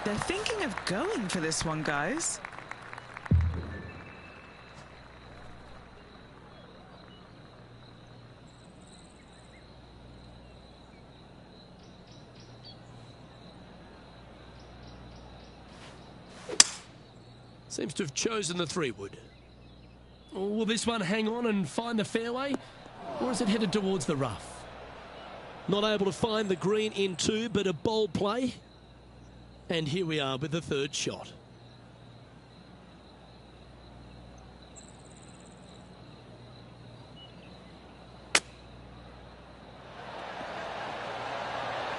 They're thinking of going for this one, guys. Seems to have chosen the 3-wood. Will this one hang on and find the fairway? Or is it headed towards the rough? Not able to find the green in 2, but a bold play. And here we are with the 3rd shot.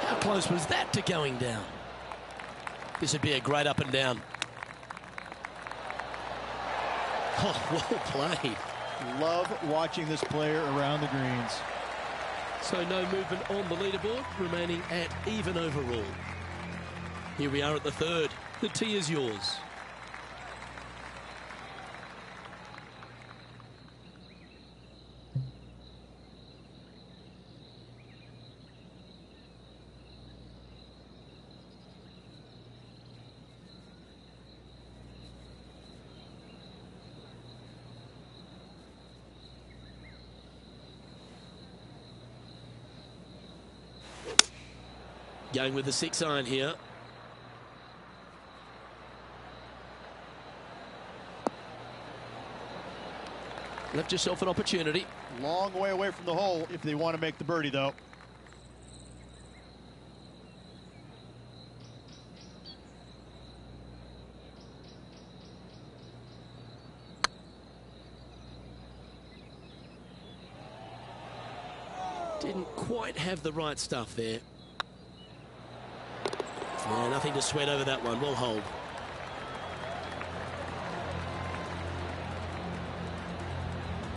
How close was that to going down? This would be a great up and down. Oh, well played. Love watching this player around the greens. So no movement on the leaderboard, remaining at even overall. Here we are at the 3rd. The tee is yours. Going with the 6-iron here. Left yourself an opportunity. Long way away from the hole if they want to make the birdie, though. Didn't quite have the right stuff there. Yeah, nothing to sweat over that one. We'll hold.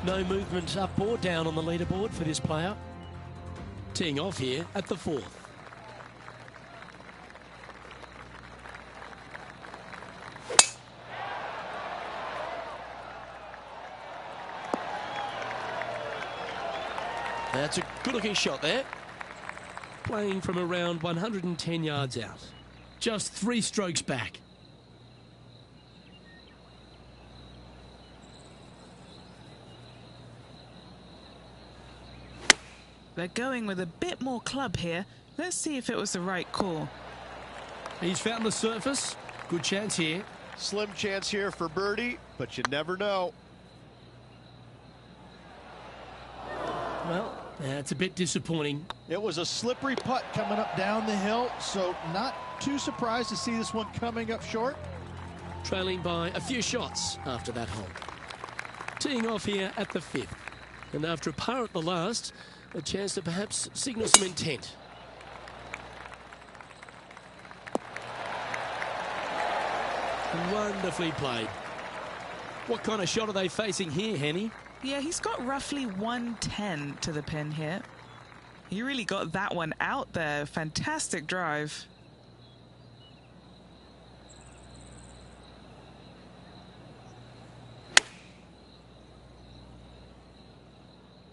No movement up or down on the leaderboard for this player. Teeing off here at the 4th. That's a good-looking shot there. Playing from around 110 yards out. Just 3 strokes back. They're going with a bit more club here. Let's see if it was the right call. He's found the surface. Good chance here. Slim chance here for birdie, but you never know. Well, that's a bit disappointing. It was a slippery putt coming up down the hill, so not too surprised to see this one coming up short. Trailing by a few shots after that hole. Teeing off here at the 5th. And after a par at the last, a chance to perhaps signal some intent. Wonderfully played. What kind of shot are they facing here, Henny? Yeah, he's got roughly 110 to the pin here. He really got that one out there. Fantastic drive.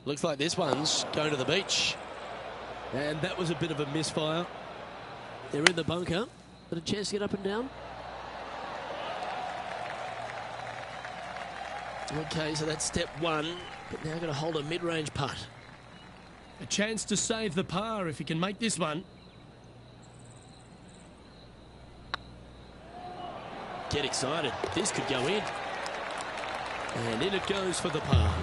Looks like this one's going to the beach. And that was a bit of a misfire. They're in the bunker. But a chance to get up and down. Okay, so that's step 1. But now going to hold a mid-range putt. A chance to save the par if he can make this one. Get excited. This could go in. And in it goes for the par.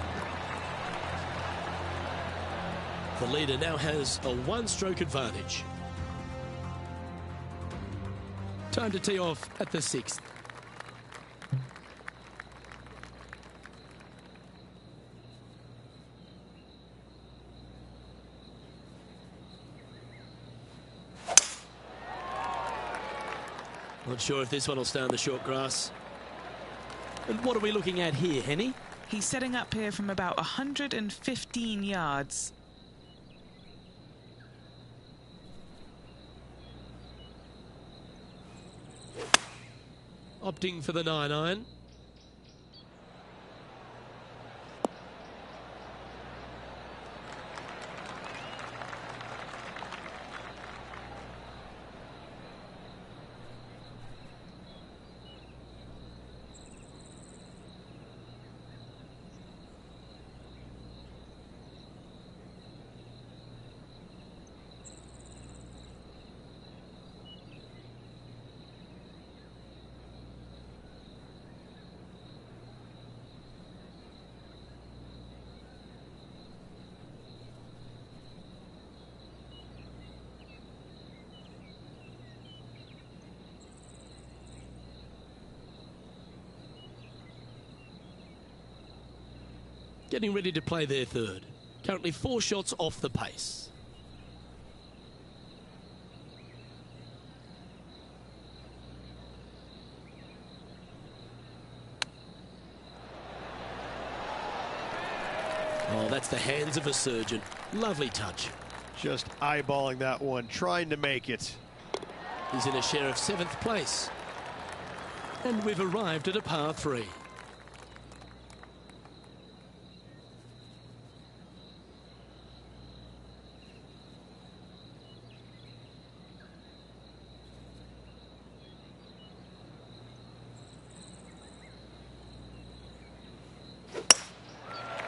The leader now has a 1-stroke advantage. Time to tee off at the 6th. Not sure if this one will stay on the short grass. And what are we looking at here, Henny? He's setting up here from about 115 yards. Opting for the 9-iron. getting ready to play their third. Currently 4 shots off the pace. Oh, that's the hands of a surgeon. Lovely touch. Just eyeballing that one, trying to make it. He's in a share of 7th place. And we've arrived at a par 3.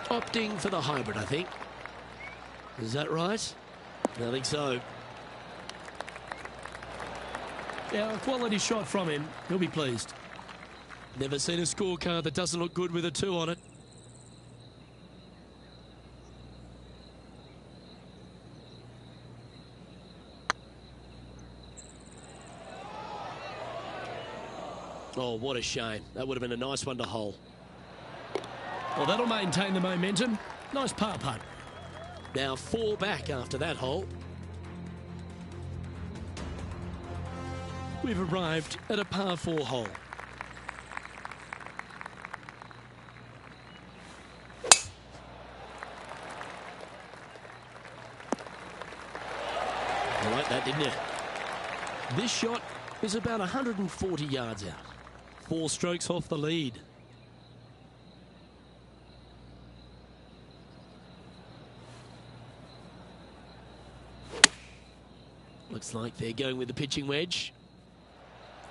Opting for the hybrid, I think. Is that right? I think so. Yeah, a quality shot from him. He'll be pleased. Never seen a scorecard that doesn't look good with a 2 on it. Oh, what a shame. That would have been a nice one to hole. Well, that'll maintain the momentum. Nice par putt. Now 4 back after that hole. We've arrived at a par 4 hole. You like that, didn't you? This shot is about 140 yards out. 4 strokes off the lead. Looks like they're going with the pitching wedge.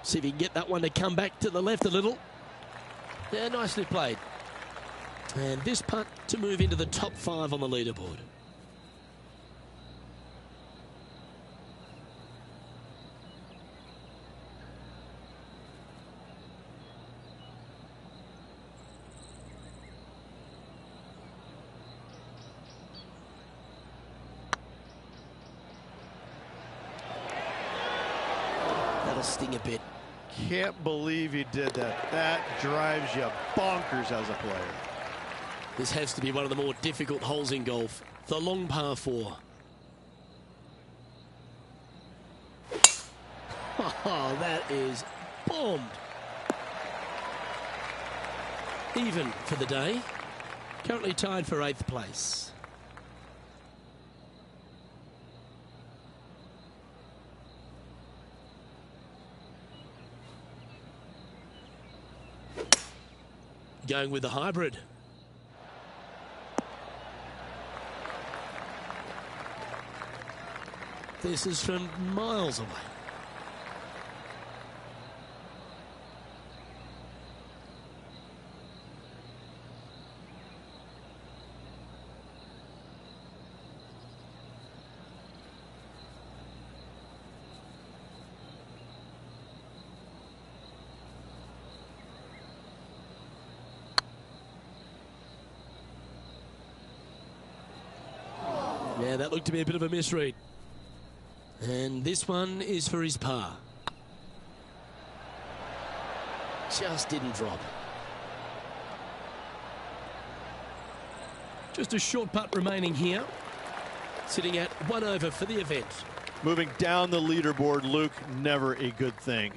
See if he can get that one to come back to the left a little. Yeah, nicely played. And this putt to move into the top 5 on the leaderboard. That'll sting a bit. Can't believe he did that. That drives you bonkers as a player. This has to be one of the more difficult holes in golf. The long par 4. Oh, that is bombed. Even for the day. Currently tied for 8th place. Going with the hybrid. This is from miles away. Yeah, that looked to be a bit of a misread. And this one is for his par. Just didn't drop. Just a short putt remaining here. Sitting at 1 over for the event. Moving down the leaderboard, Luke, never a good thing.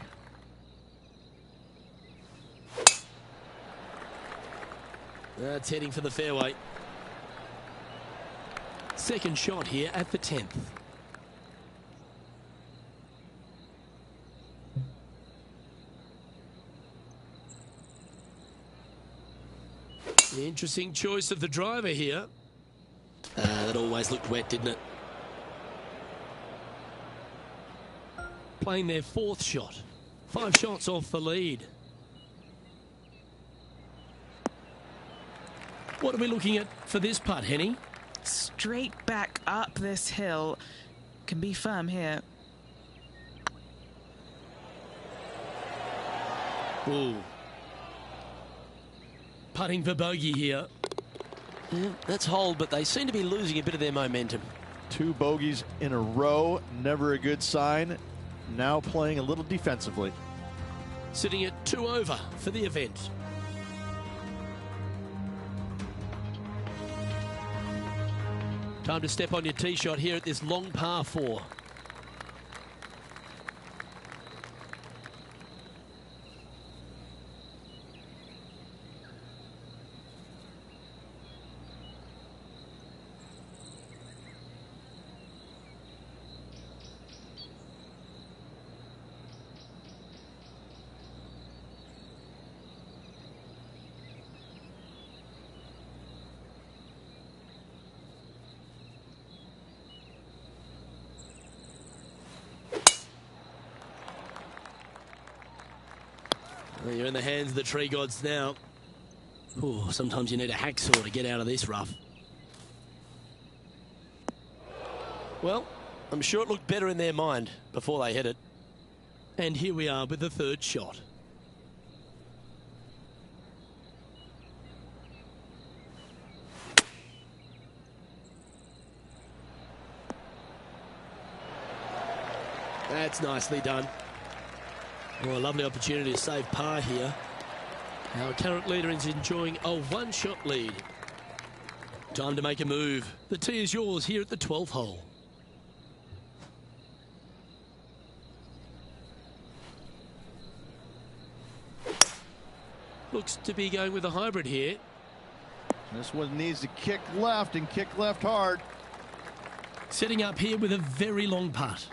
That's heading for the fairway. Second shot here at the 10th. Interesting choice of the driver here. That always looked wet, didn't it? Playing their 4th shot. 5 shots off the lead. What are we looking at for this putt, Henny? Straight back up this hill. Can be firm here. Ooh. Putting for bogey here. Yeah, that's hold, but they seem to be losing a bit of their momentum. 2 bogeys in a row, never a good sign. Now playing a little defensively. Sitting at 2 over for the event. Time to step on your tee shot here at this long par 4. Well, you're in the hands of the tree gods now. Ooh, sometimes you need a hacksaw to get out of this rough. Well, I'm sure it looked better in their mind before they hit it. And here we are with the third shot. That's nicely done. Well, a lovely opportunity to save par here. Our current leader is enjoying a one-shot lead. Time to make a move. The tee is yours here at the 12th hole. Looks to be going with a hybrid here. This one needs to kick left and kick left hard. Setting up here with a very long putt.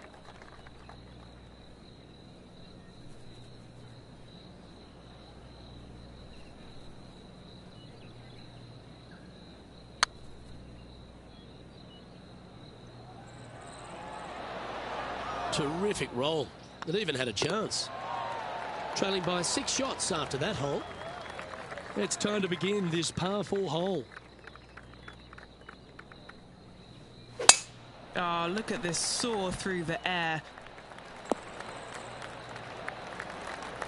Terrific roll. It even had a chance. Trailing by 6 shots after that hole. It's time to begin this par 4 hole. Oh, look at this soar through the air.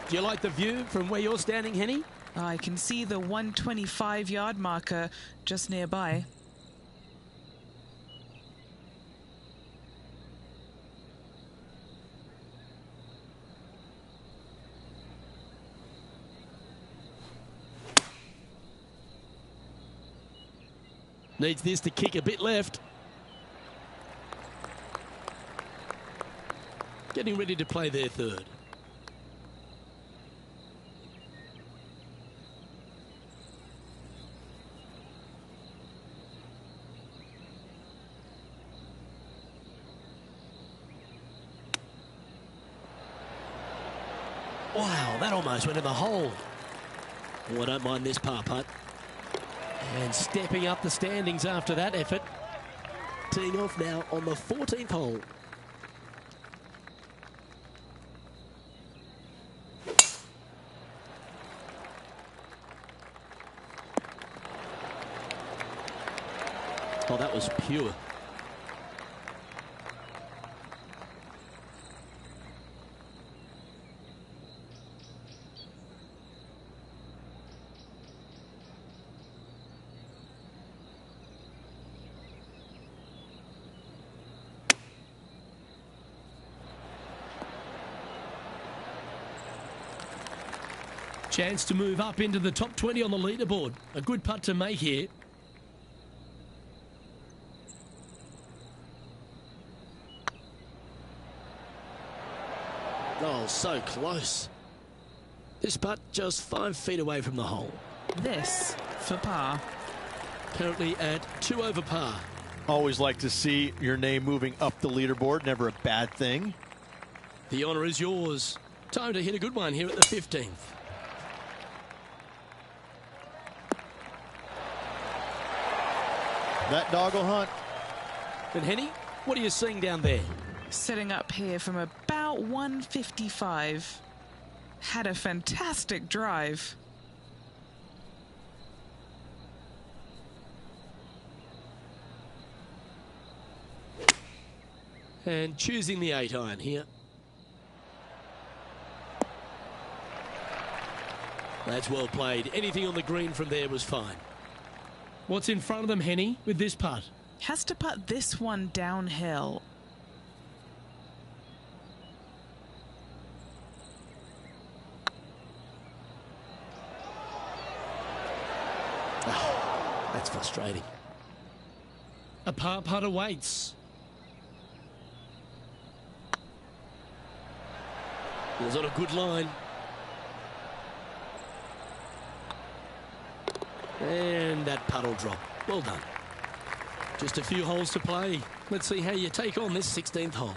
Do you like the view from where you're standing, Henny? I can see the 125-yard marker just nearby. Needs this to kick a bit left. Getting ready to play their third. Wow, that almost went in the hole. Oh, I don't mind this par putt. And stepping up the standings after that effort. Teeing off now on the 14th hole. Oh, that was pure. Chance to move up into the top 20 on the leaderboard. A good putt to make here. Oh, so close. This putt just 5 feet away from the hole. This for par. Currently at 2 over par. Always like to see your name moving up the leaderboard. Never a bad thing. The honour is yours. Time to hit a good one here at the 15th. That dog will hunt. And Henny, what are you seeing down there? Setting up here from about 155. Had a fantastic drive. And choosing the 8-iron here. That's well played. Anything on the green from there was fine. What's in front of them, Henny, with this putt? Has to putt this one downhill. Oh, that's frustrating. A par putt awaits. It was on a good line. And that putt will drop. Well done. Just a few holes to play. Let's see how you take on this 16th hole.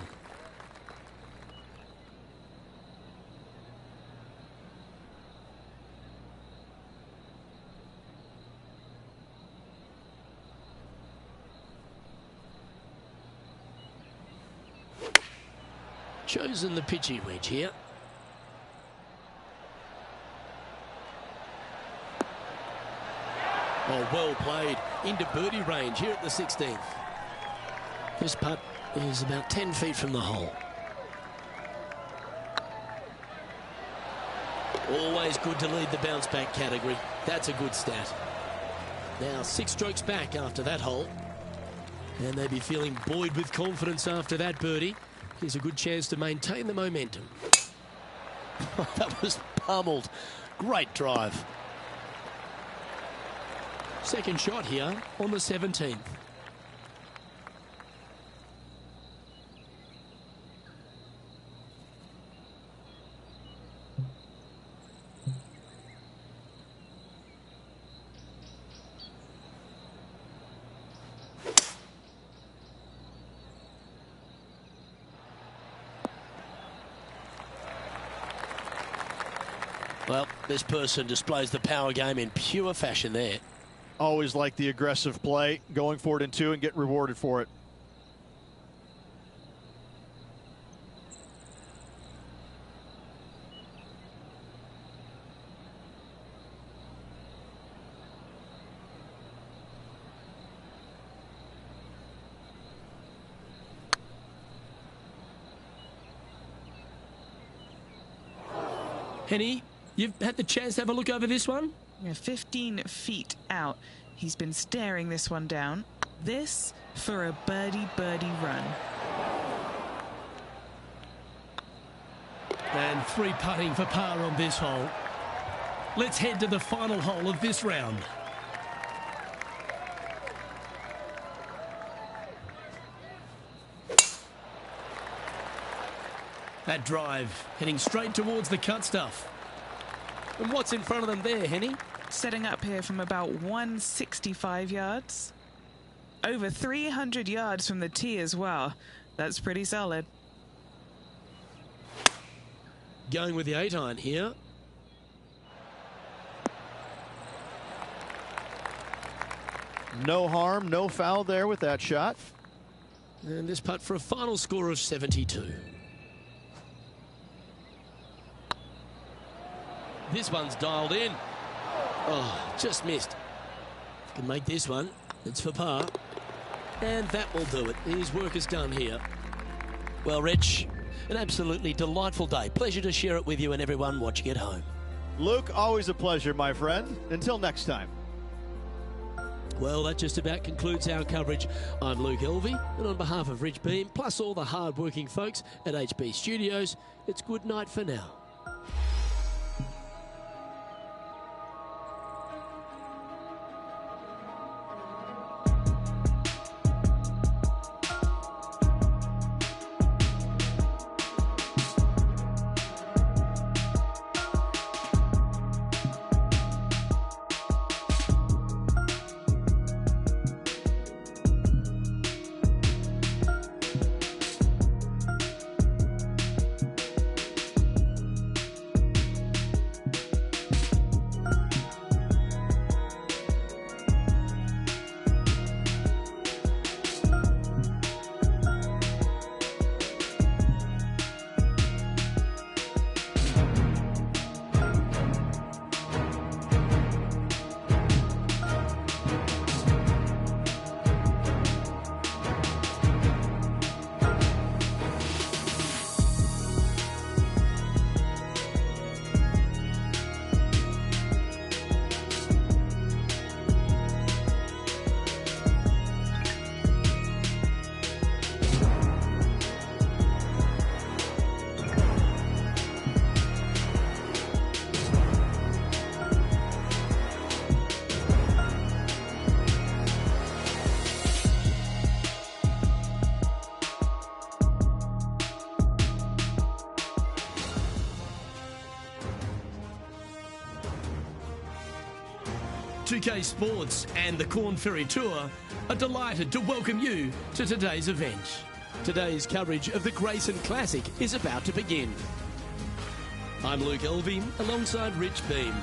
Chosen the pitchy wedge here. Oh, well played. Into birdie range here at the 16th. This putt is about 10 feet from the hole. Always good to lead the bounce back category. That's a good stat. Now 6 strokes back after that hole. And they'd be feeling buoyed with confidence after that birdie. Here's a good chance to maintain the momentum. That was pummeled. Great drive. Second shot here on the 17th. Well, this person displays the power game in pure fashion there. Always like the aggressive play, going for it in 2 and get rewarded for it. Henny, you've had the chance to have a look over this one? Yeah, 15 feet out. He's been staring this one down. This for a birdie run. And 3 putting for par on this hole. Let's head to the final hole of this round. That drive heading straight towards the cut stuff. And what's in front of them there, Henny? Setting up here from about 165 yards. Over 300 yards from the tee as well. That's pretty solid. Going with the 8-iron here. No harm, no foul there with that shot. And this putt for a final score of 72. This one's dialed in. Oh, just missed. Can make this one. It's for par. And that will do it. His work is done here. Well, Rich, an absolutely delightful day. Pleasure to share it with you and everyone watching at home. Luke, always a pleasure, my friend. Until next time. Well, that just about concludes our coverage. I'm Luke Elvey, and on behalf of Rich Beam, plus all the hard-working folks at HB Studios, it's good night for now. 2K Sports and the Corn Ferry Tour are delighted to welcome you to today's event. Today's coverage of the Grayson Classic is about to begin. I'm Luke Elvey alongside Rich Beam.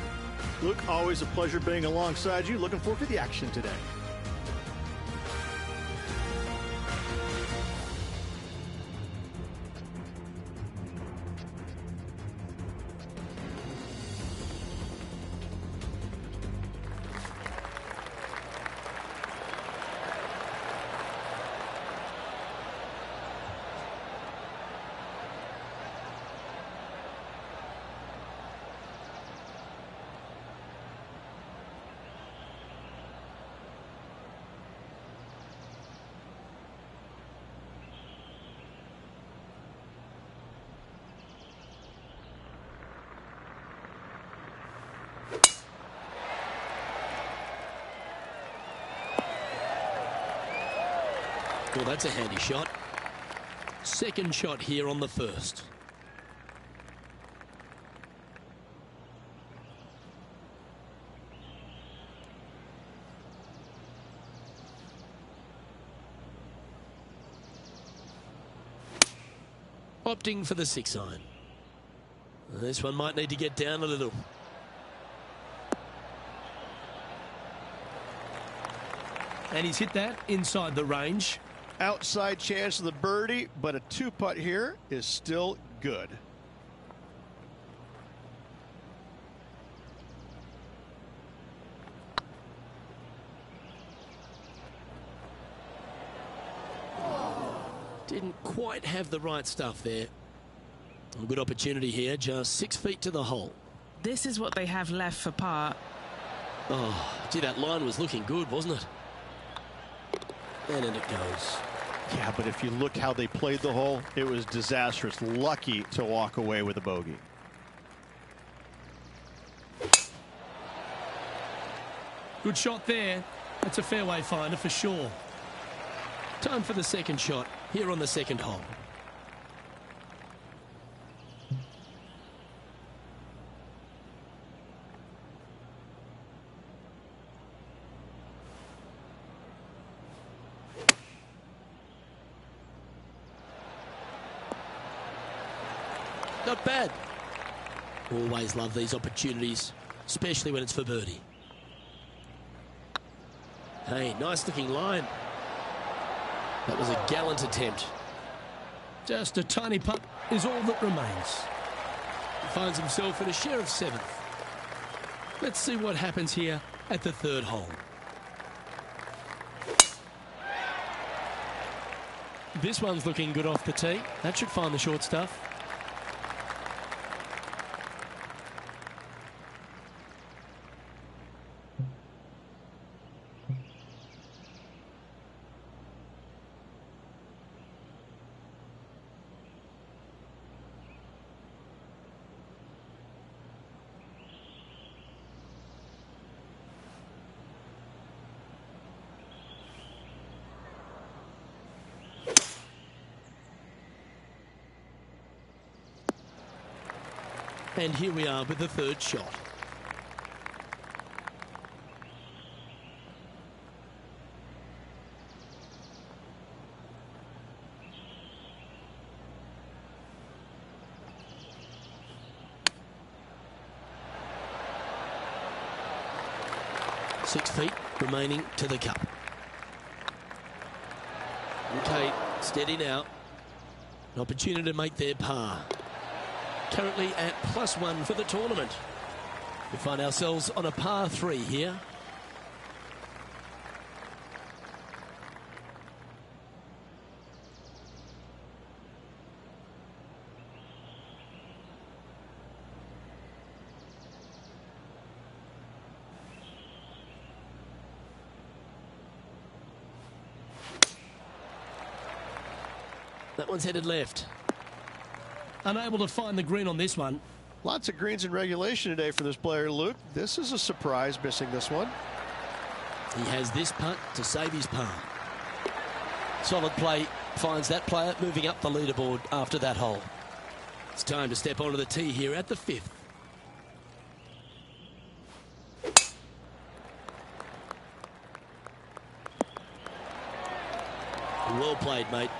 Luke, always a pleasure being alongside you. Looking forward to the action today. Well, that's a handy shot. Second shot here on the first. Opting for the 6-iron. This one might need to get down a little. And he's hit that inside the range. Outside chance of the birdie, but a 2-putt here is still good. Didn't quite have the right stuff there. A good opportunity here, just 6 feet to the hole. This is what they have left for par. Oh, gee, that line was looking good, wasn't it? And in it goes. Yeah, but if you look how they played the hole, it was disastrous. Lucky to walk away with a bogey. Good shot there. That's a fairway finder for sure. Time for the second shot here on the second hole. Not bad. Always love these opportunities, especially when it's for birdie. Hey, nice looking line. That was a gallant attempt. Just a tiny putt is all that remains. He finds himself in a share of 7th. Let's see what happens here at the third hole. This one's looking good off the tee. That should find the short stuff. And here we are with the third shot. Six feet remaining to the cup. Okay, steady now. An opportunity to make their par. Currently at +1 for the tournament. We find ourselves on a par 3 here. That one's headed left. Unable to find the green on this one. Lots of greens in regulation today for this player, Luke. This is a surprise, missing this one. He has this putt to save his par. Solid play finds that player moving up the leaderboard after that hole. It's time to step onto the tee here at the 5th. Well played, mate.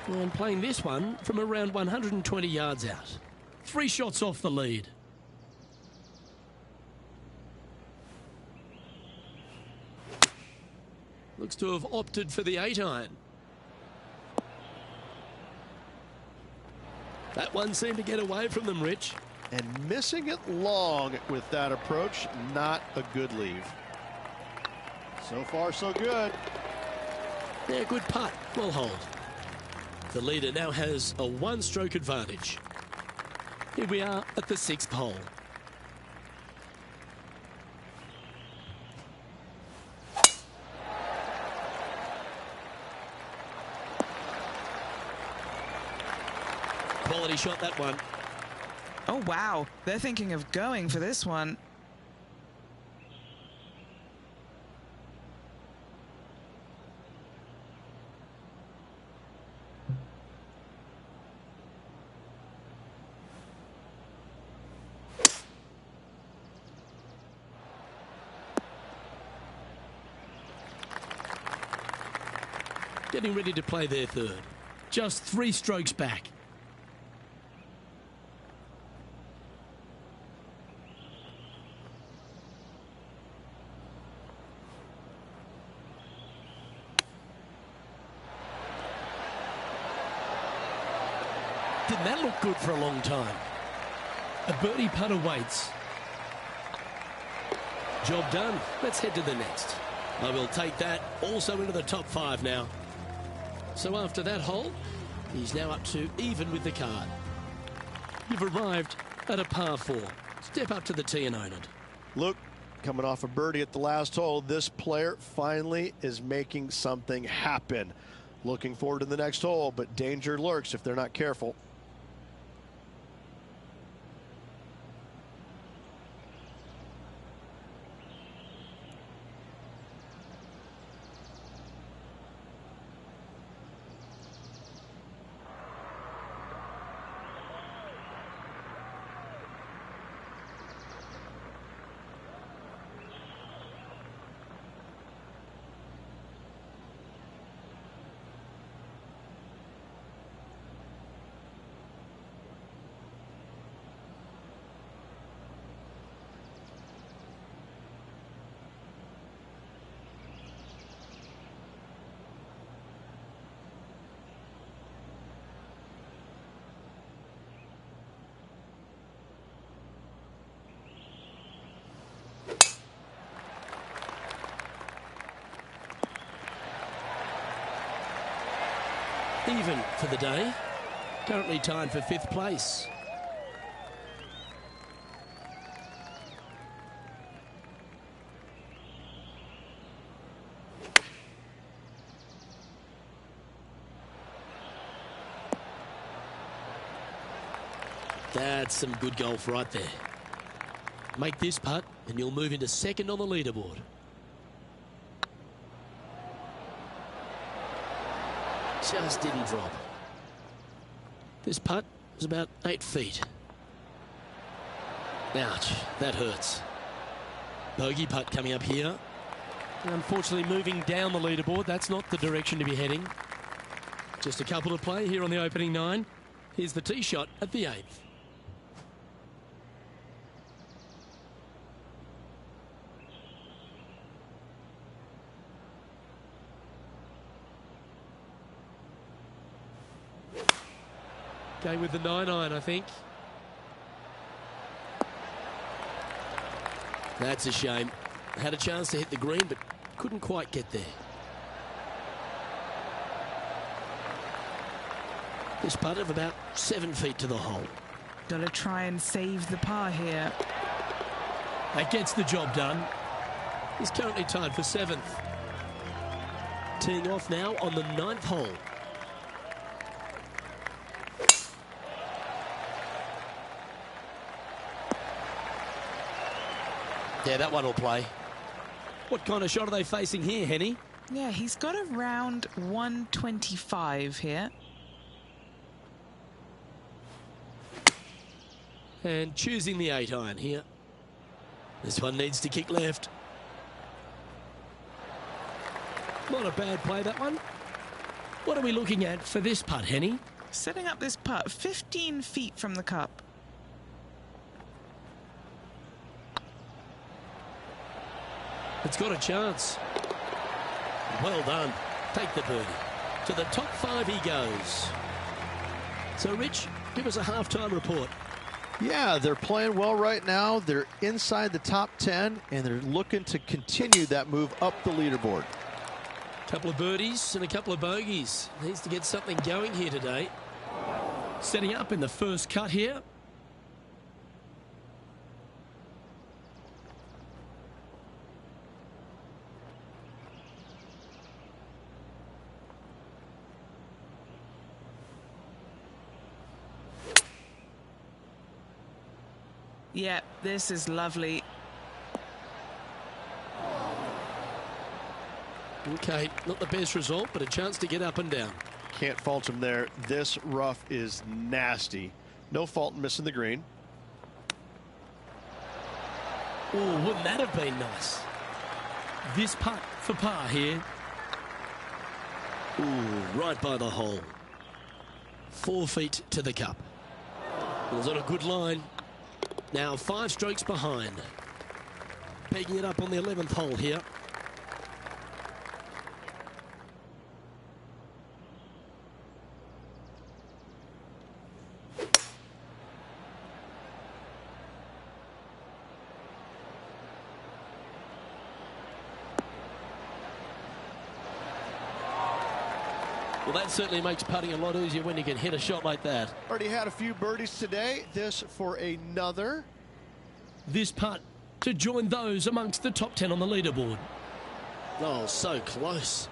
And playing this one from around 120 yards out. 3 shots off the lead. Looks to have opted for the 8-iron. That one seemed to get away from them, Rich. And missing it long with that approach, not a good leave. So far, so good. Yeah, good putt. Well hold. The leader now has a 1-stroke advantage. Here we are at the 6th hole. Quality shot, that one. Oh, wow. They're thinking of going for this one. Getting ready to play their third. Just 3 strokes back. Didn't that look good for a long time? A birdie putt awaits. Job done. Let's head to the next. I will take that also into the top 5 now. So after that hole, he's now up to even with the card. You've arrived at a par 4. Step up to the tee and own it. Look, coming off a birdie at the last hole, this player finally is making something happen. Looking forward to the next hole, but danger lurks if they're not careful. Even for the day. Currently tied for 5th place. That's some good golf right there. Make this putt and you'll move into 2nd on the leaderboard. Just didn't drop. This putt was about 8 feet. Ouch, that hurts. Bogey putt coming up here. Unfortunately moving down the leaderboard. That's not the direction to be heading. Just a couple to play here on the opening 9. Here's the tee shot at the 8th. Okay, with the 9-iron, I think. That's a shame. Had a chance to hit the green, but couldn't quite get there. This putt of about 7 feet to the hole. Gotta try and save the par here. That gets the job done. He's currently tied for 7th. Teeing off now on the 9th hole. Yeah, that one will play. What kind of shot are they facing here, Henny? Yeah, he's got around 125 here. And choosing the 8-iron here. This one needs to kick left. Not a bad play, that one. What are we looking at for this putt, Henny? Setting up this putt 15 feet from the cup. It's got a chance. Well done. Take the birdie. To the top 5 he goes. So, Rich, give us a halftime report. Yeah, they're playing well right now. They're inside the top 10, and they're looking to continue that move up the leaderboard. Couple of birdies and a couple of bogeys. Needs to get something going here today. Setting up in the first cut here. Yeah, this is lovely. Okay, not the best result, but a chance to get up and down. Can't fault him there. This rough is nasty. No fault in missing the green. Oh, wouldn't that have been nice? This putt for par here. Ooh, right by the hole. 4 feet to the cup. Was on a good line. Now 5 strokes behind. Pegging it up on the 11th hole here. Well, that certainly makes putting a lot easier when you can hit a shot like that. Already had a few birdies today. This for another. This putt to join those amongst the top 10 on the leaderboard. Oh, so close.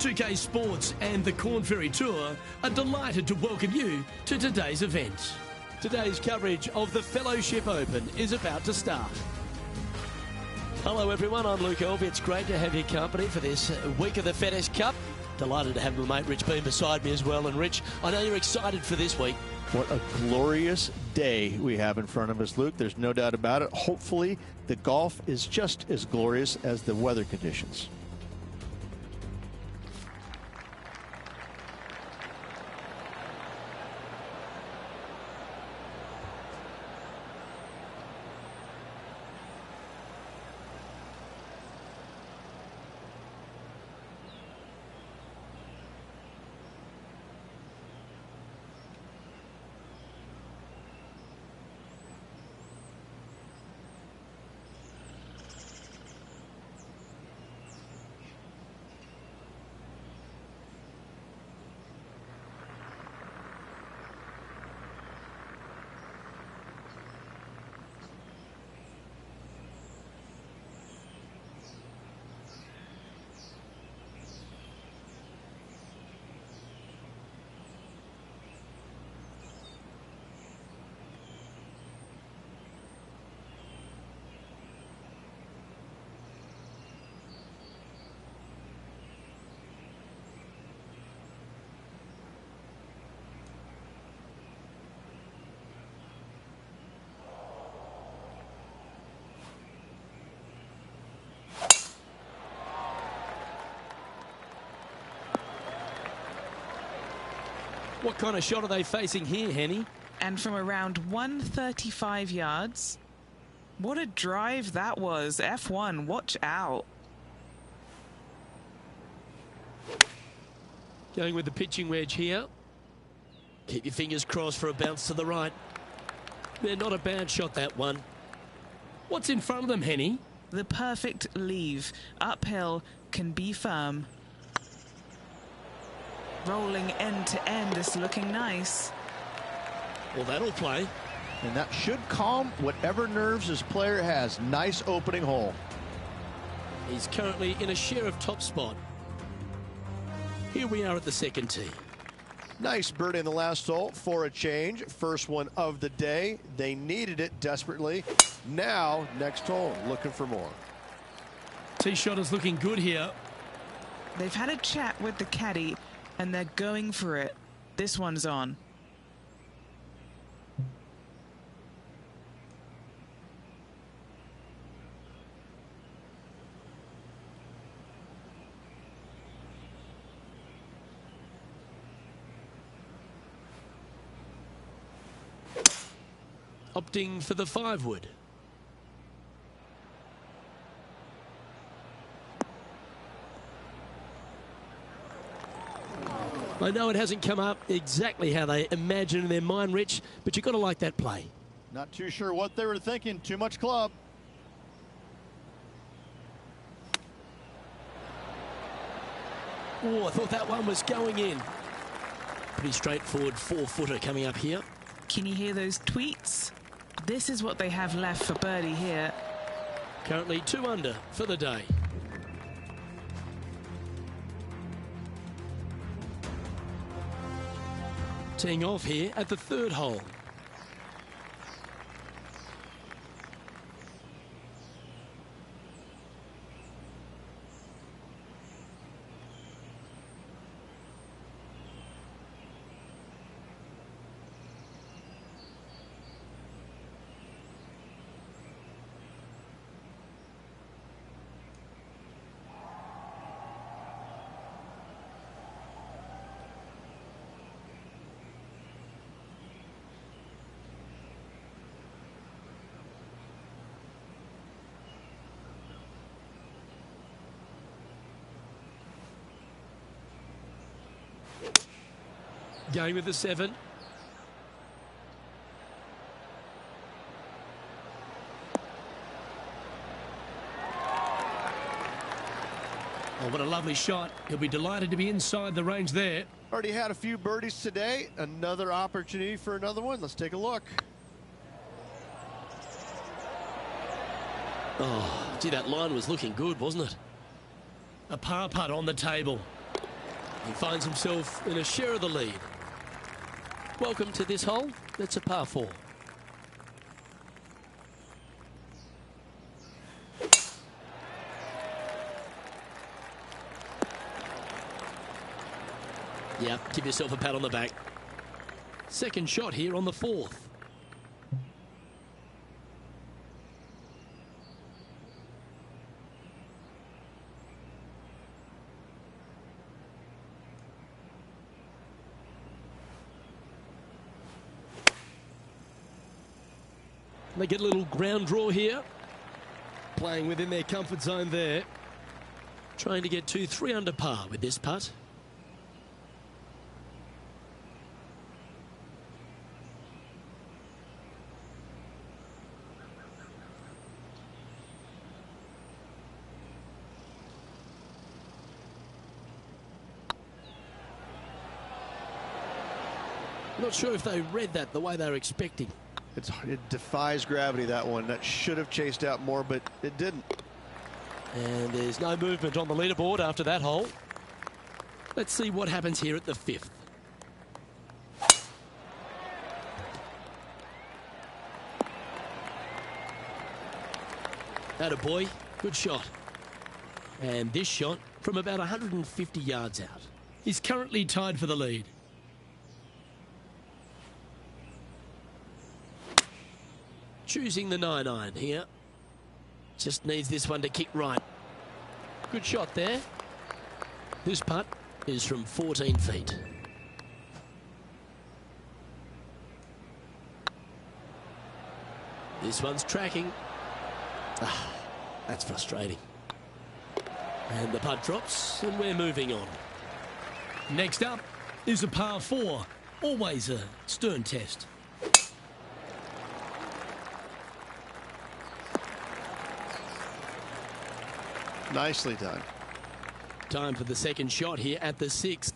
2K Sports and the Corn Ferry Tour are delighted to welcome you to today's event. Today's coverage of the Fellowship Open is about to start. Hello everyone, I'm Luke Elvey. It's great to have your company for this week of the FedEx Cup. Delighted to have my mate Rich Bean beside me as well. And Rich, I know you're excited for this week. What a glorious day we have in front of us, Luke. There's no doubt about it. Hopefully the golf is just as glorious as the weather conditions. What kind of shot are they facing here, Henny? And from around 135 yards. What a drive that was. F1, watch out. Going with the pitching wedge here. Keep your fingers crossed for a bounce to the right. They're not a bad shot, that one. What's in front of them, Henny? The perfect leave. Uphill, can be firm. Rolling end to end is looking nice. Well, that'll play. And that should calm whatever nerves this player has. Nice opening hole. He's currently in a share of top spot. Here we are at the second tee. Nice birdie in the last hole for a change. First one of the day. They needed it desperately. Now, next hole, looking for more. Tee shot is looking good here. They've had a chat with the caddy and they're going for it. This one's on. Opting for the 5-wood. I know it hasn't come up exactly how they imagined in their mind, Rich, but you've got to like that play. Not too sure what they were thinking. Too much club. Oh, I thought that one was going in. Pretty straightforward 4-footer coming up here. Can you hear those tweets? This is what they have left for birdie here. Currently 2 under for the day. Teeing off here at the 3rd hole. Going with the 7. Oh, what a lovely shot. He'll be delighted to be inside the range there. Already had a few birdies today. Another opportunity for another one. Let's take a look. Oh, gee, that line was looking good, wasn't it? A par putt on the table. He finds himself in a share of the lead. Welcome to this hole. That's a par 4. Yep, give yourself a pat on the back. Second shot here on the 4th. They get a little ground draw here. Playing within their comfort zone there. Trying to get to 3 under par with this putt. Not sure if they read that the way they were expecting. It defies gravity, that one. That should have chased out more, but it didn't. And there's no movement on the leaderboard after that hole. Let's see what happens here at the 5th. Attaboy, good shot. And this shot from about 150 yards out. He's currently tied for the lead. Choosing the 9-iron here. Just needs this one to kick right. Good shot there. This putt is from 14 feet. This one's tracking. Ah, that's frustrating. And the putt drops, and we're moving on. Next up is a par 4. Always a stern test. Nicely done. Time for the second shot here at the 6th.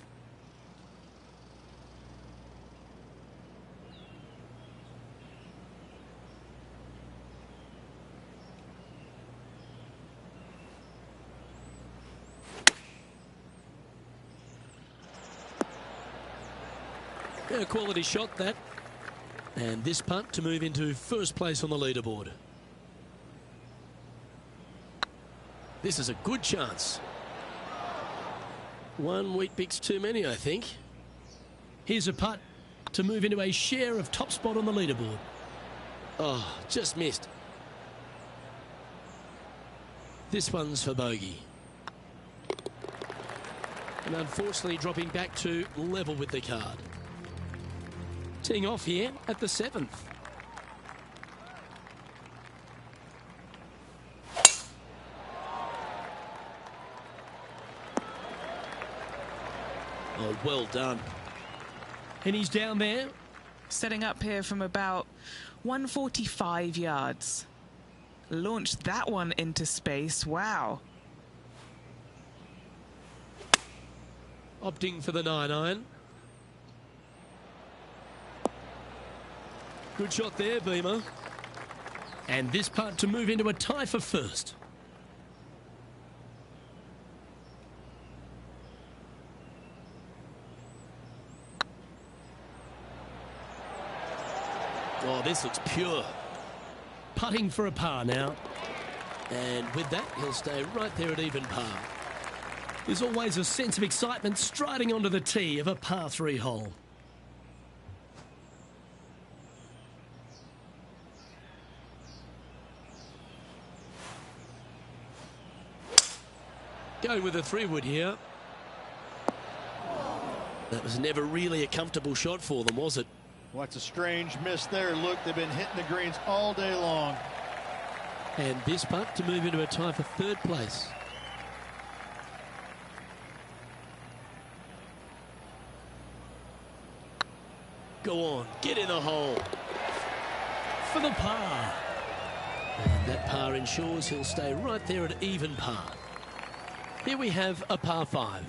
A quality shot, that. And this putt to move into first place on the leaderboard. This is a good chance. 1 Weet-Bix too many, I think. Here's a putt to move into a share of top spot on the leaderboard. Oh, just missed. This one's for bogey. And unfortunately dropping back to level with the card. Teeing off here at the 7th. Oh, well done. And he's down there. Setting up here from about 145 yards. Launched that one into space. Wow. Opting for the 9-iron. Good shot there, Beamer. And this putt to move into a tie for first. Oh, this looks pure. Putting for a par now. And with that, he'll stay right there at even par. There's always a sense of excitement striding onto the tee of a par 3 hole. Going with a 3-wood here. That was never really a comfortable shot for them, was it? What's a strange miss there, Luke. They've been hitting the greens all day long. And this putt to move into a tie for third place. Go on, get in the hole. For the par. And that par ensures he'll stay right there at even par. Here we have a par 5.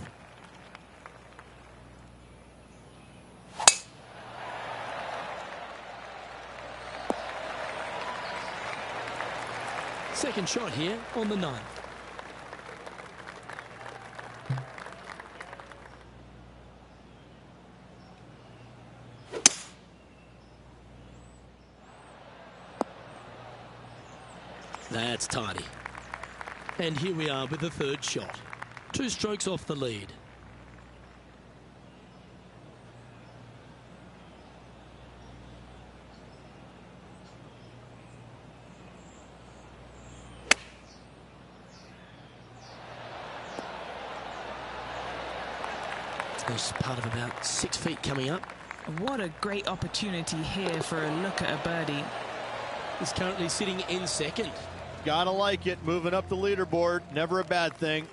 Second shot here on the 9th. That's tidy. And here we are with the third shot. 2 strokes off the lead. There's part of about 6 feet coming up. What a great opportunity here for a look at a birdie. He's currently sitting in second. Gotta like it, moving up the leaderboard, never a bad thing.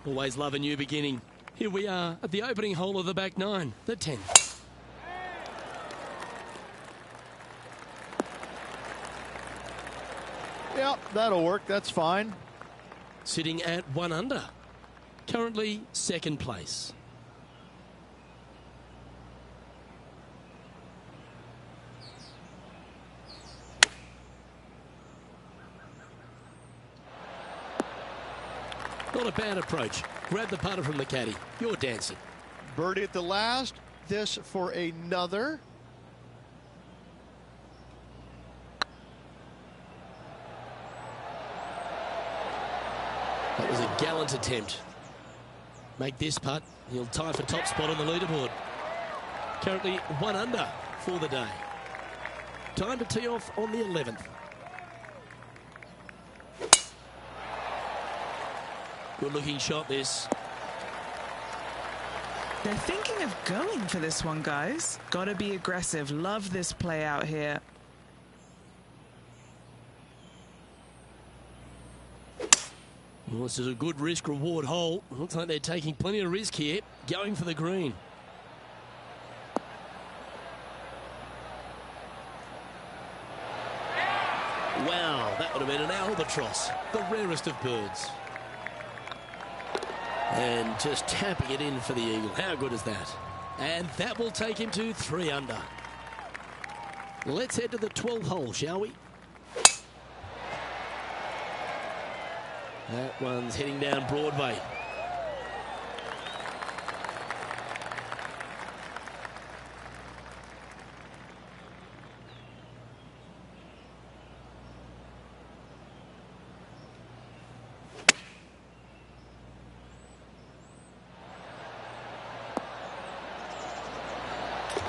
Always love a new beginning. Here we are at the opening hole of the back 9, the 10. Yep, that'll work, that's fine. Sitting at 1 under. Currently second place. Not a bad approach. Grab the putter from the caddy. You're dancing. Birdie at the last. This for another. That was a gallant attempt. Make this putt. He'll tie for top spot on the leaderboard. Currently 1 under for the day. Time to tee off on the 11th. Good looking shot this. They're thinking of going for this one, guys. Gotta be aggressive. Love this play out here. Well, this is a good risk-reward hole. Looks like they're taking plenty of risk here. Going for the green. Wow, that would have been an albatross. The rarest of birds. And just tapping it in for the eagle. How good is that? And that will take him to 3 under. Let's head to the 12th hole, shall we? That one's heading down Broadway.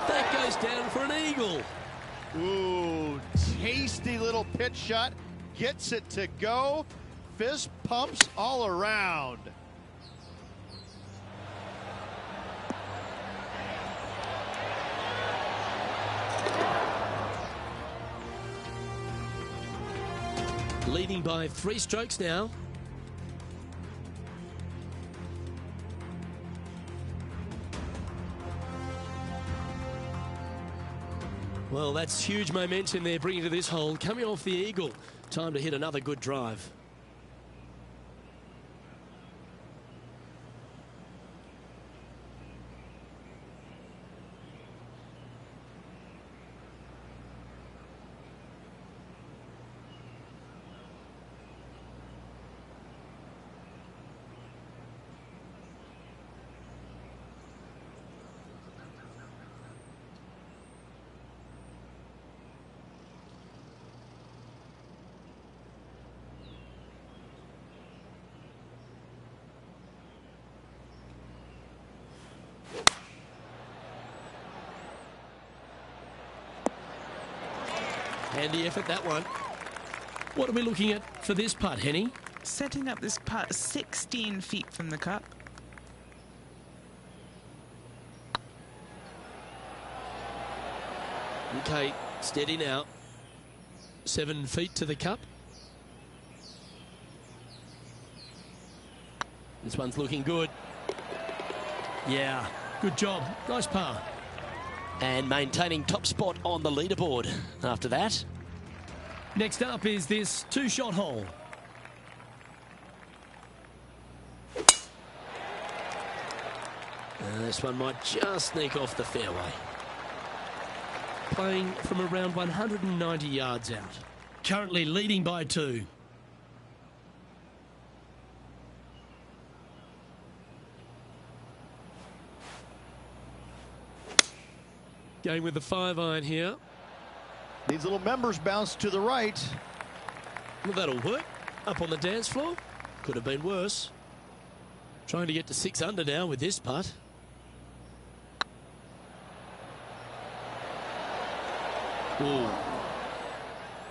That goes down for an eagle. Ooh, tasty little pitch shot. Gets it to go. Fist pumps all around. Leading by 3 strokes now. Well, that's huge momentum they're bringing to this hole. Coming off the eagle. Time to hit another good drive. Handy effort, that one. What are we looking at for this putt, Henny? Setting up this putt 16 feet from the cup. Okay, steady now. 7 feet to the cup. This one's looking good. Yeah, good job. Nice par. And maintaining top spot on the leaderboard after that. Next up is this two-shot hole. This one might just sneak off the fairway. Playing from around 190 yards out. Currently leading by 2. Going with the 5-iron here. Needs a little members bounce to the right. Well, that'll work. Up on the dance floor. Could have been worse. Trying to get to 6 under now with this putt. Ooh.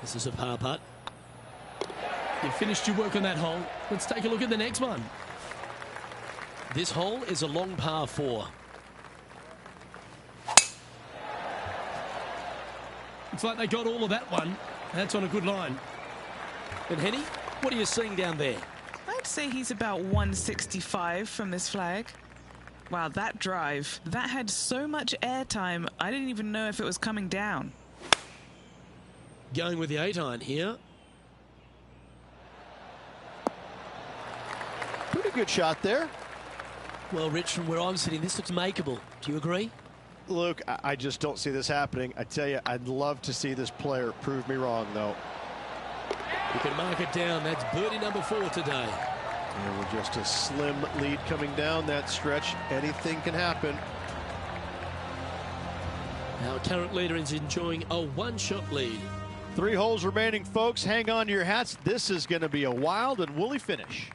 This is a par putt. You've finished your work on that hole. Let's take a look at the next one. This hole is a long par 4. Looks like they got all of that one. That's on a good line. And Henny, what are you seeing down there? I'd say he's about 165 from this flag. Wow, that drive. That had so much airtime, I didn't even know if it was coming down. Going with the 8-iron here. Pretty good shot there. Well, Rich, from where I'm sitting, this looks makeable. Do you agree? Luke, I just don't see this happening. I tell you, I'd love to see this player prove me wrong, though. You can mark it down. That's birdie number 4 today. And with just a slim lead coming down that stretch, anything can happen. Our current leader is enjoying a 1-shot lead. 3 holes remaining, folks. Hang on to your hats. This is going to be a wild and woolly finish.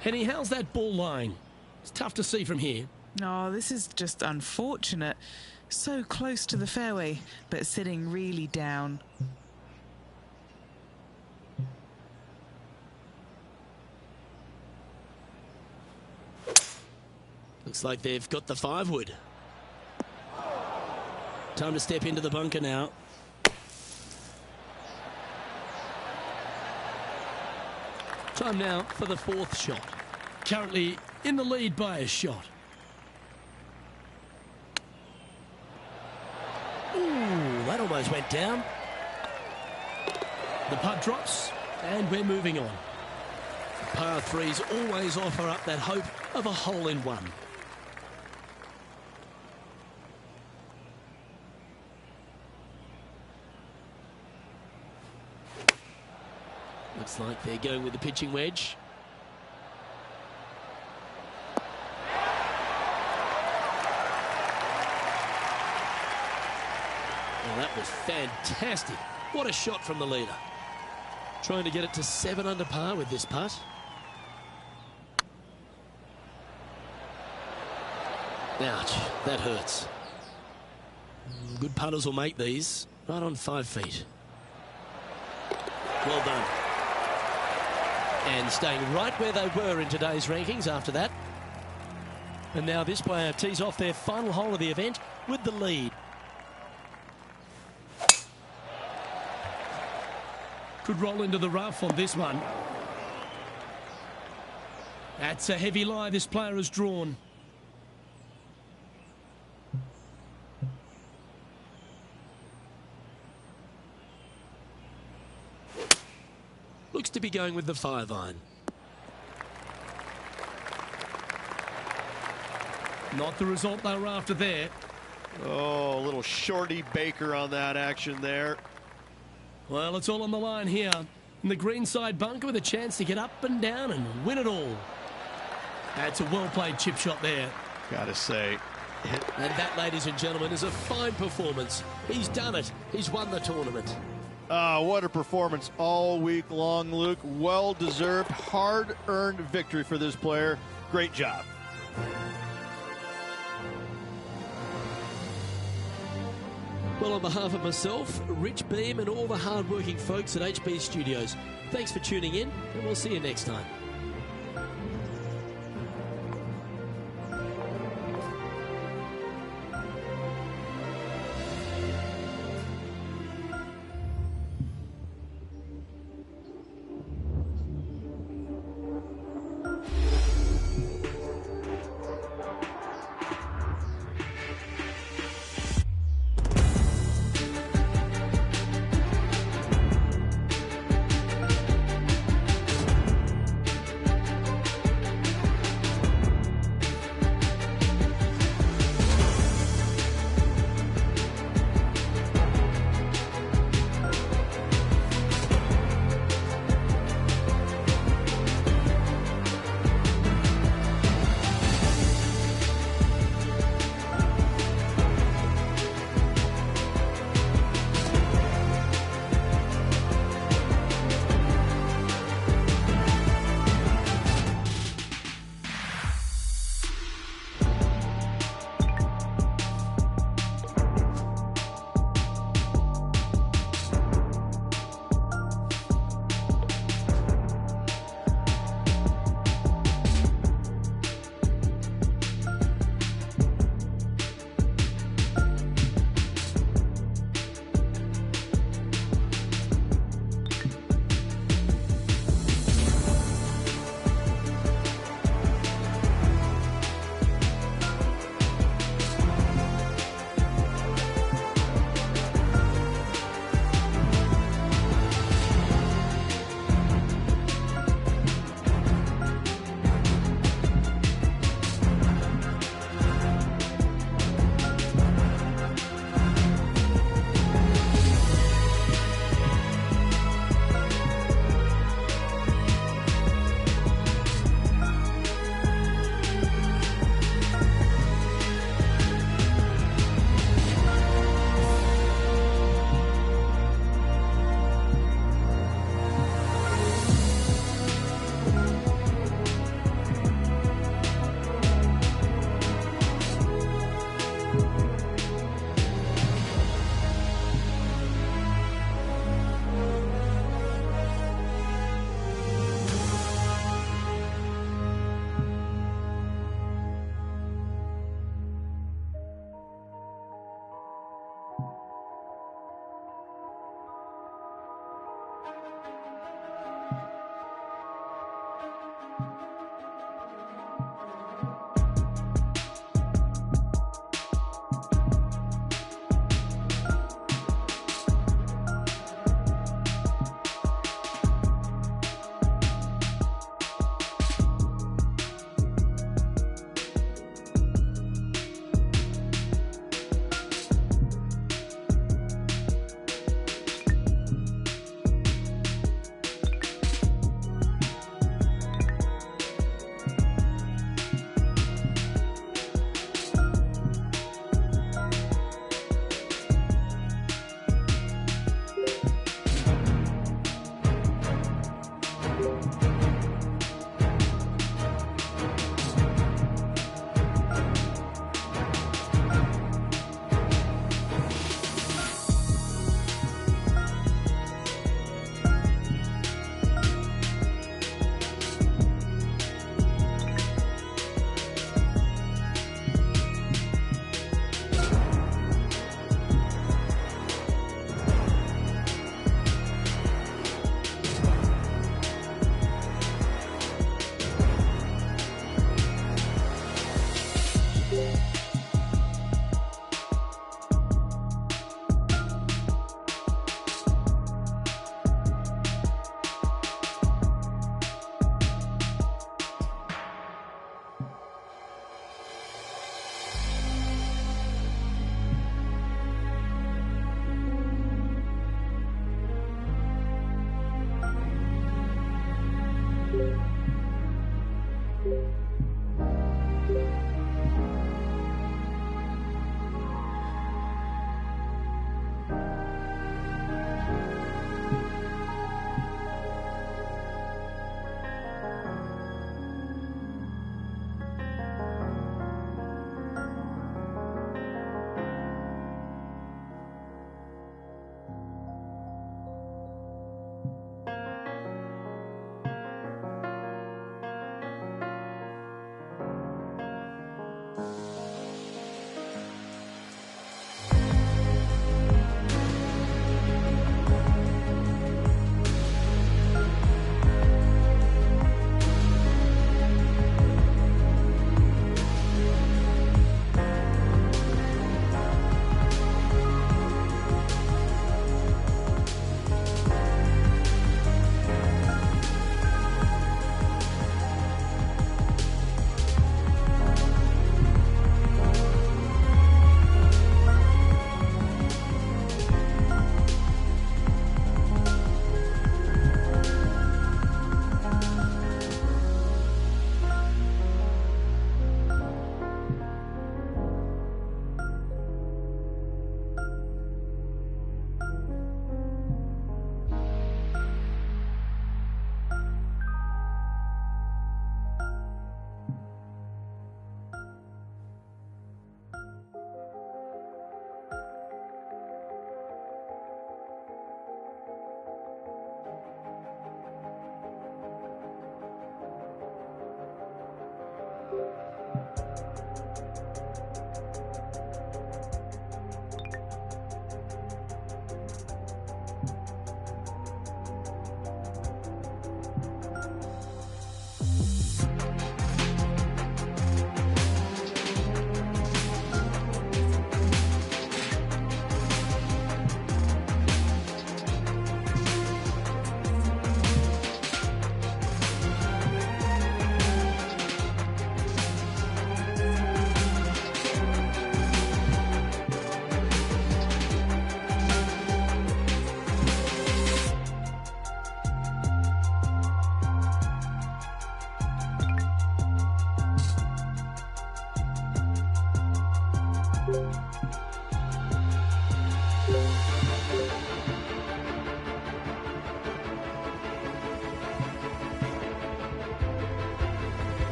Henny, how's that ball lying? It's tough to see from here. Oh, this is just unfortunate. So close to the fairway, but sitting really down. Looks like they've got the 5-wood. Time to step into the bunker now. Time now for the 4th shot. Currently in the lead by a shot. Ooh, that almost went down. The putt drops, and we're moving on. Par 3s always offer up that hope of a hole-in-one. Looks like they're going with the pitching wedge. Well, that was fantastic. What a shot from the leader. Trying to get it to 7 under par with this putt. Ouch, that hurts. Good putters will make these. Right on 5 feet. Well done. And staying right where they were in today's rankings after that. And now this player tees off their final hole of the event with the lead. Could roll into the rough on this one. That's a heavy lie this player has drawn. Looks to be going with the 5-iron. Not the result they were after there. Oh, a little shorty Baker on that action there. Well, it's all on the line here. In the greenside bunker with a chance to get up and down and win it all. That's a well-played chip shot there. Gotta say. And that, ladies and gentlemen, is a fine performance. He's done it. He's won the tournament. What a performance all week long, Luke. Well-deserved, hard-earned victory for this player. Great job. Well, on behalf of myself, Rich Beam, and all the hard-working folks at HB Studios, thanks for tuning in, and we'll see you next time.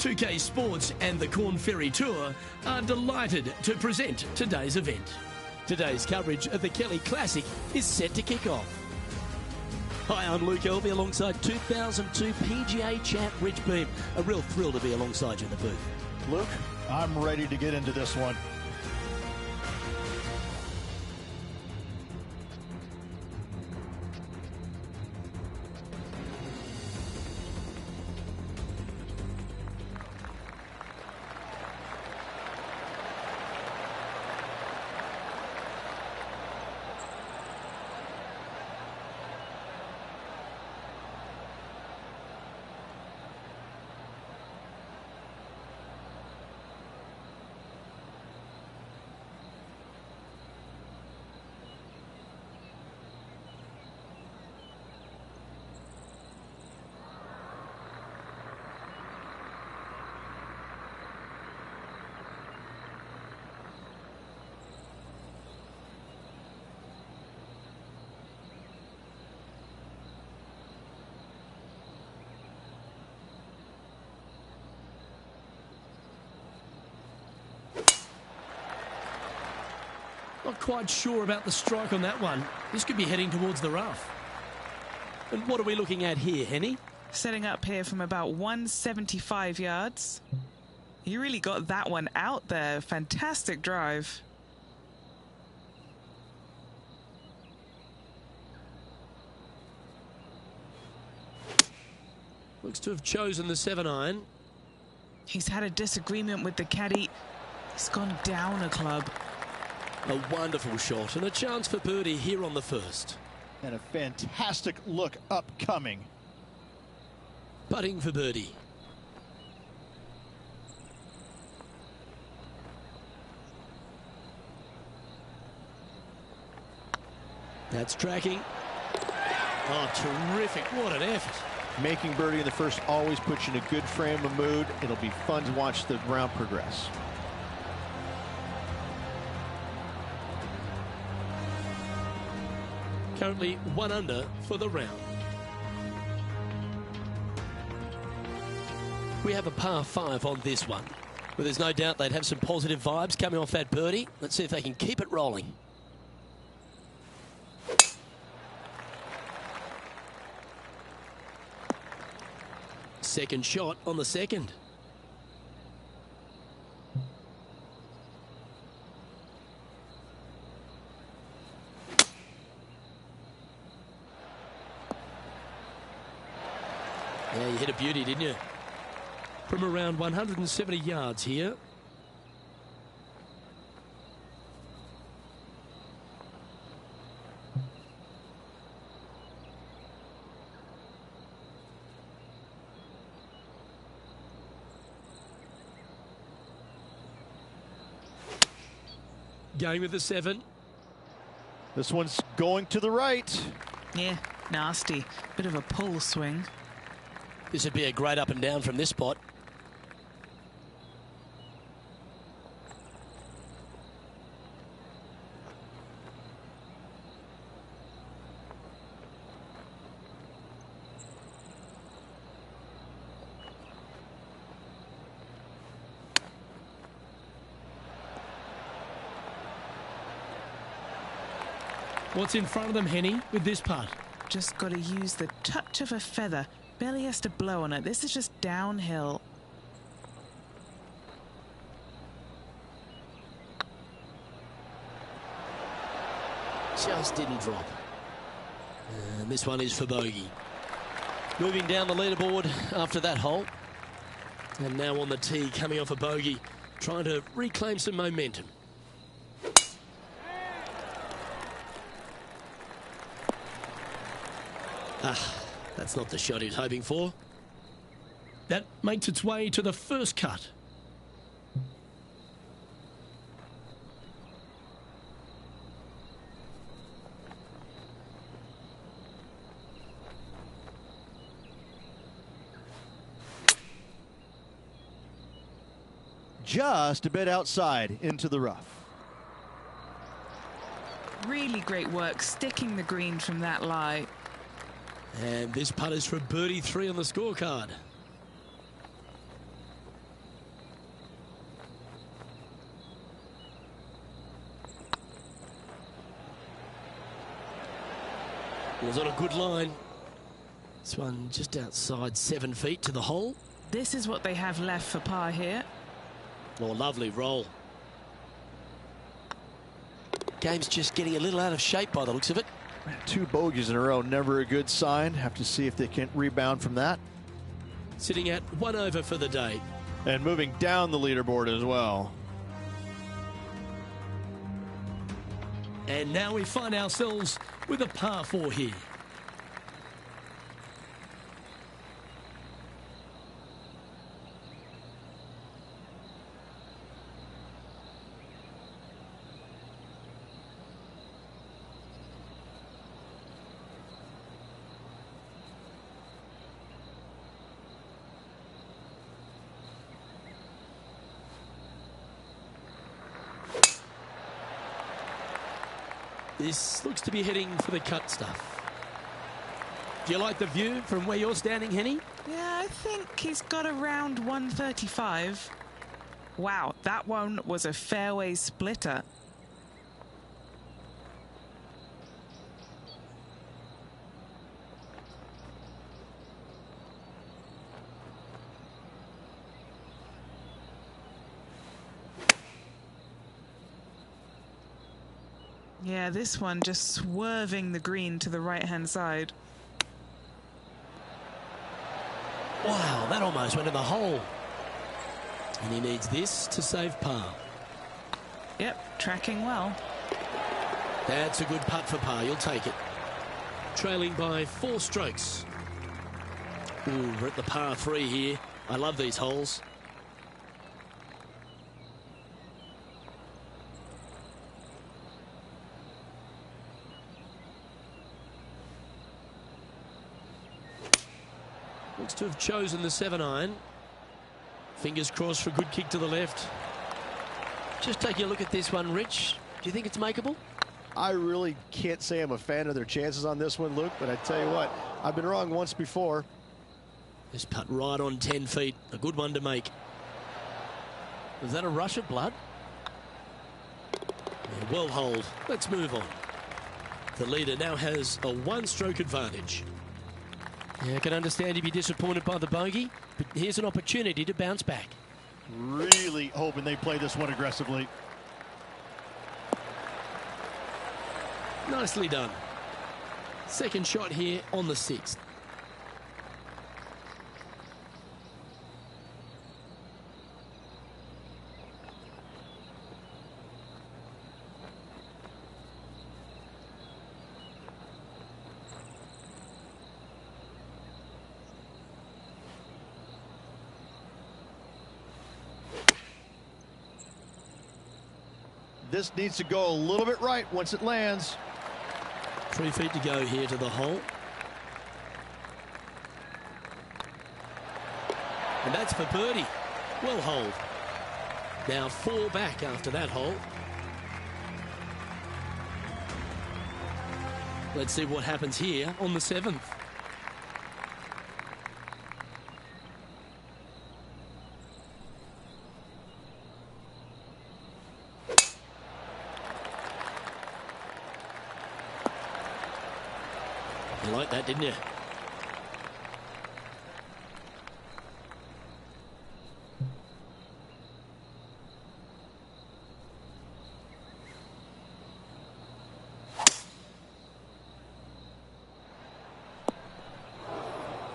2K Sports and the Corn Ferry Tour are delighted to present today's event. Today's coverage of the Kelly Classic is set to kick off. Hi, I'm Luke Elvey alongside 2002 PGA champ Rich Beam. A real thrill to be alongside you in the booth. Luke, I'm ready to get into this one. Not quite sure about the strike on that one. This could be heading towards the rough. And what are we looking at here, Henny? Setting up here from about 175 yards. He really got that one out there. Fantastic drive. Looks to have chosen the 7-iron. He's had a disagreement with the caddy. He's gone down a club. A wonderful shot and a chance for birdie here on the first. And a fantastic look upcoming. Putting for birdie. That's tracking. Oh, terrific. What an effort. Making birdie in the first always puts you in a good frame of mood. It'll be fun to watch the round progress. Currently 1 under for the round. We have a par 5 on this one. But there's no doubt they'd have some positive vibes coming off that birdie. Let's see if they can keep it rolling. second shot on the second. Yeah, you hit a beauty, didn't you? From around 170 yards here. Going with the 7. This one's going to the right. Yeah, nasty. Bit of a pull swing. This would be a great up and down from this spot. What's in front of them, Henny, with this putt? Just got to use the touch of a feather. Barely has to blow on it. This is just downhill. Just didn't drop. And this one is for bogey. Moving down the leaderboard after that hole. And now on the tee, coming off a bogey, trying to reclaim some momentum. That's not the shot he's hoping for. That makes its way to the first cut. Just a bit outside into the rough. Really great work sticking the green from that lie. And this putt is for birdie 3 on the scorecard. It was on a good line. This one just outside 7 feet to the hole. This is what they have left for par here. Oh, lovely roll. Game's just getting a little out of shape by the looks of it. 2 bogeys in a row, never a good sign. Have to see if they can rebound from that. Sitting at 1 over for the day. And moving down the leaderboard as well. And now we find ourselves with a par 4 here. This looks to be heading for the cut stuff. Do you like the view from where you're standing, Henny? Yeah, I think he's got around 135. Wow, that one was a fairway splitter. Yeah, this one just swerving the green to the right-hand side. Wow, that almost went in the hole. And he needs this to save par. Yep, tracking well. That's a good putt for par. You'll take it. Trailing by 4 strokes. Ooh, we're at the par 3 here. I love these holes. Looks to have chosen the 7-iron. Fingers crossed for a good kick to the left. Just taking a look at this one, Rich. Do you think it's makeable? I really can't say I'm a fan of their chances on this one, Luke, but I tell you what, I've been wrong once before. This putt right on 10 feet. A good one to make. Was that a rush of blood? Yeah, well holed. Let's move on. The leader now has a 1-stroke advantage. Yeah, I can understand you'd be disappointed by the bogey, but here's an opportunity to bounce back. Really hoping they play this one aggressively. Nicely done. Second shot here on the 6th. This needs to go a little bit right once it lands. 3 feet to go here to the hole. And that's for birdie. Well holed. Now 4 back after that hole. Let's see what happens here on the 7th. You liked that, didn't you?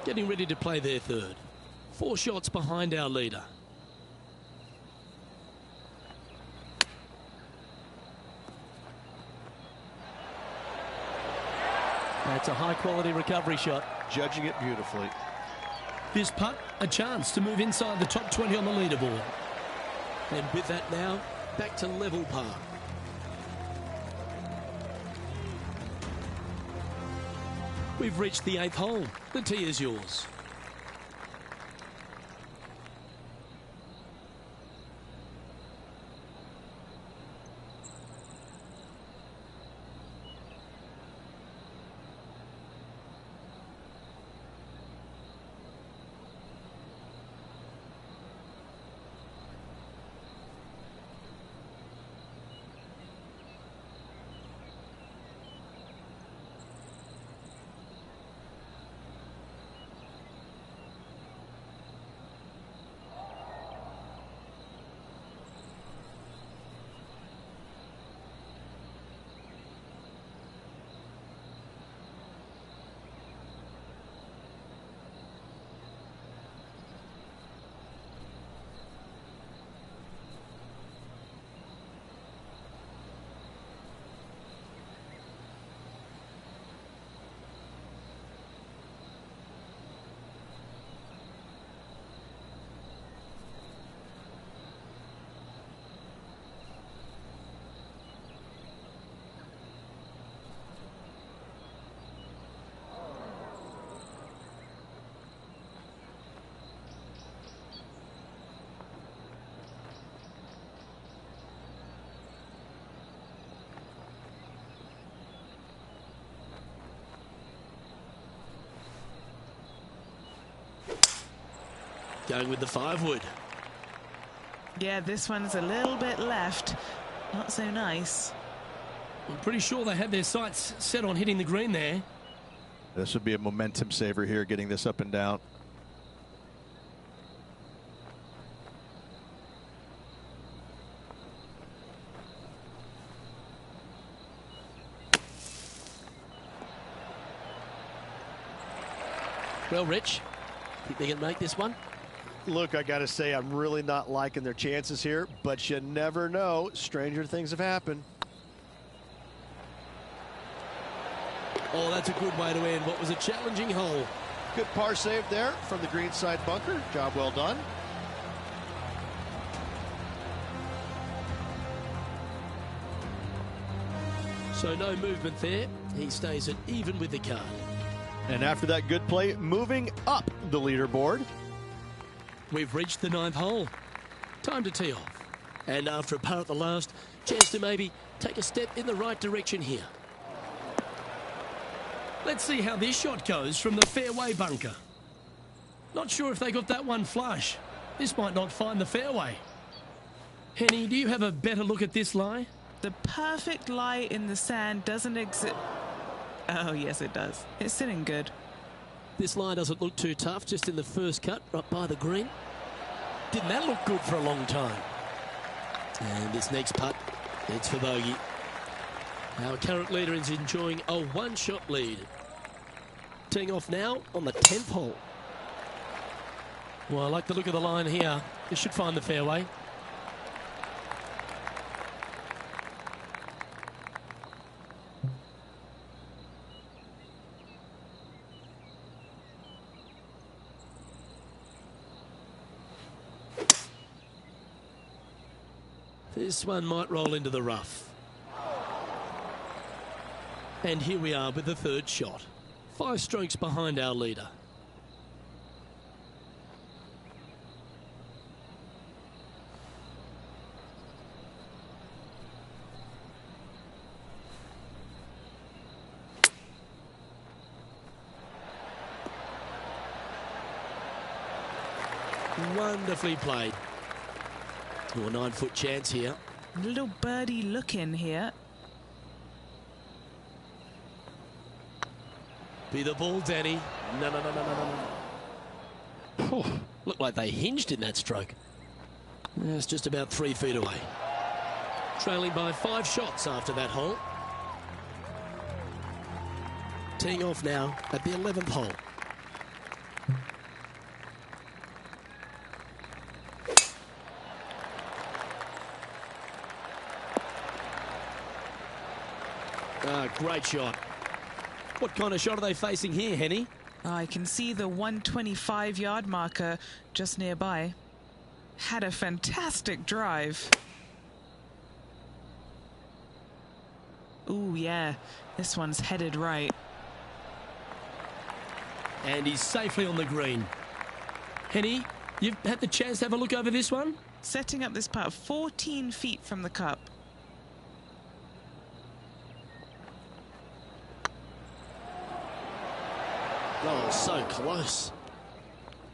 Getting ready to play their third. 4 shots behind our leader. That's a high-quality recovery shot. Judging it beautifully. This putt, a chance to move inside the top 20 on the leaderboard. And with that now, back to level par. We've reached the 8th hole. The tee is yours. Going with the 5-wood. Yeah, this one's a little bit left. Not so nice. I'm pretty sure they had their sights set on hitting the green there. This would be a momentum saver here, getting this up and down. Well, Rich, think they can make this one? Look, I got to say, I'm really not liking their chances here, but you never know. Stranger things have happened. Oh, that's a good way to end what was a challenging hole. Good par save there from the greenside bunker. Job well done. So no movement there. He stays at even with the card. And after that good play, moving up the leaderboard. We've reached the 9th hole. Time to tee off. And after a par at the last, chance to maybe take a step in the right direction here. Let's see how this shot goes from the fairway bunker. Not sure if they got that one flush. This might not find the fairway. Henny, do you have a better look at this lie? The perfect lie in the sand doesn't exist. Oh, yes, it does. It's sitting good. This line doesn't look too tough, just in the first cut, right by the green. Didn't that look good for a long time? And this next putt, it's for bogey. Our current leader is enjoying a one-shot lead. Teeing off now on the 10th hole. Well, I like the look of the line here. This should find the fairway. This one might roll into the rough. And here we are with the third shot. 5 strokes behind our leader. Wonderfully played. Oh, a 9-foot chance here. Little birdie look in here. Be the ball, Danny. No. Oh, looked like they hinged in that stroke. That's just about 3 feet away. Trailing by 5 shots after that hole. Teeing off now at the 11th hole. Great shot. What kind of shot are they facing here, Henny? I can see the 125-yard marker just nearby. Had a fantastic drive. Ooh, yeah. This one's headed right. And he's safely on the green. Henny, you've had the chance to have a look over this one? Setting up this putt 14 feet from the cup. Oh, so close.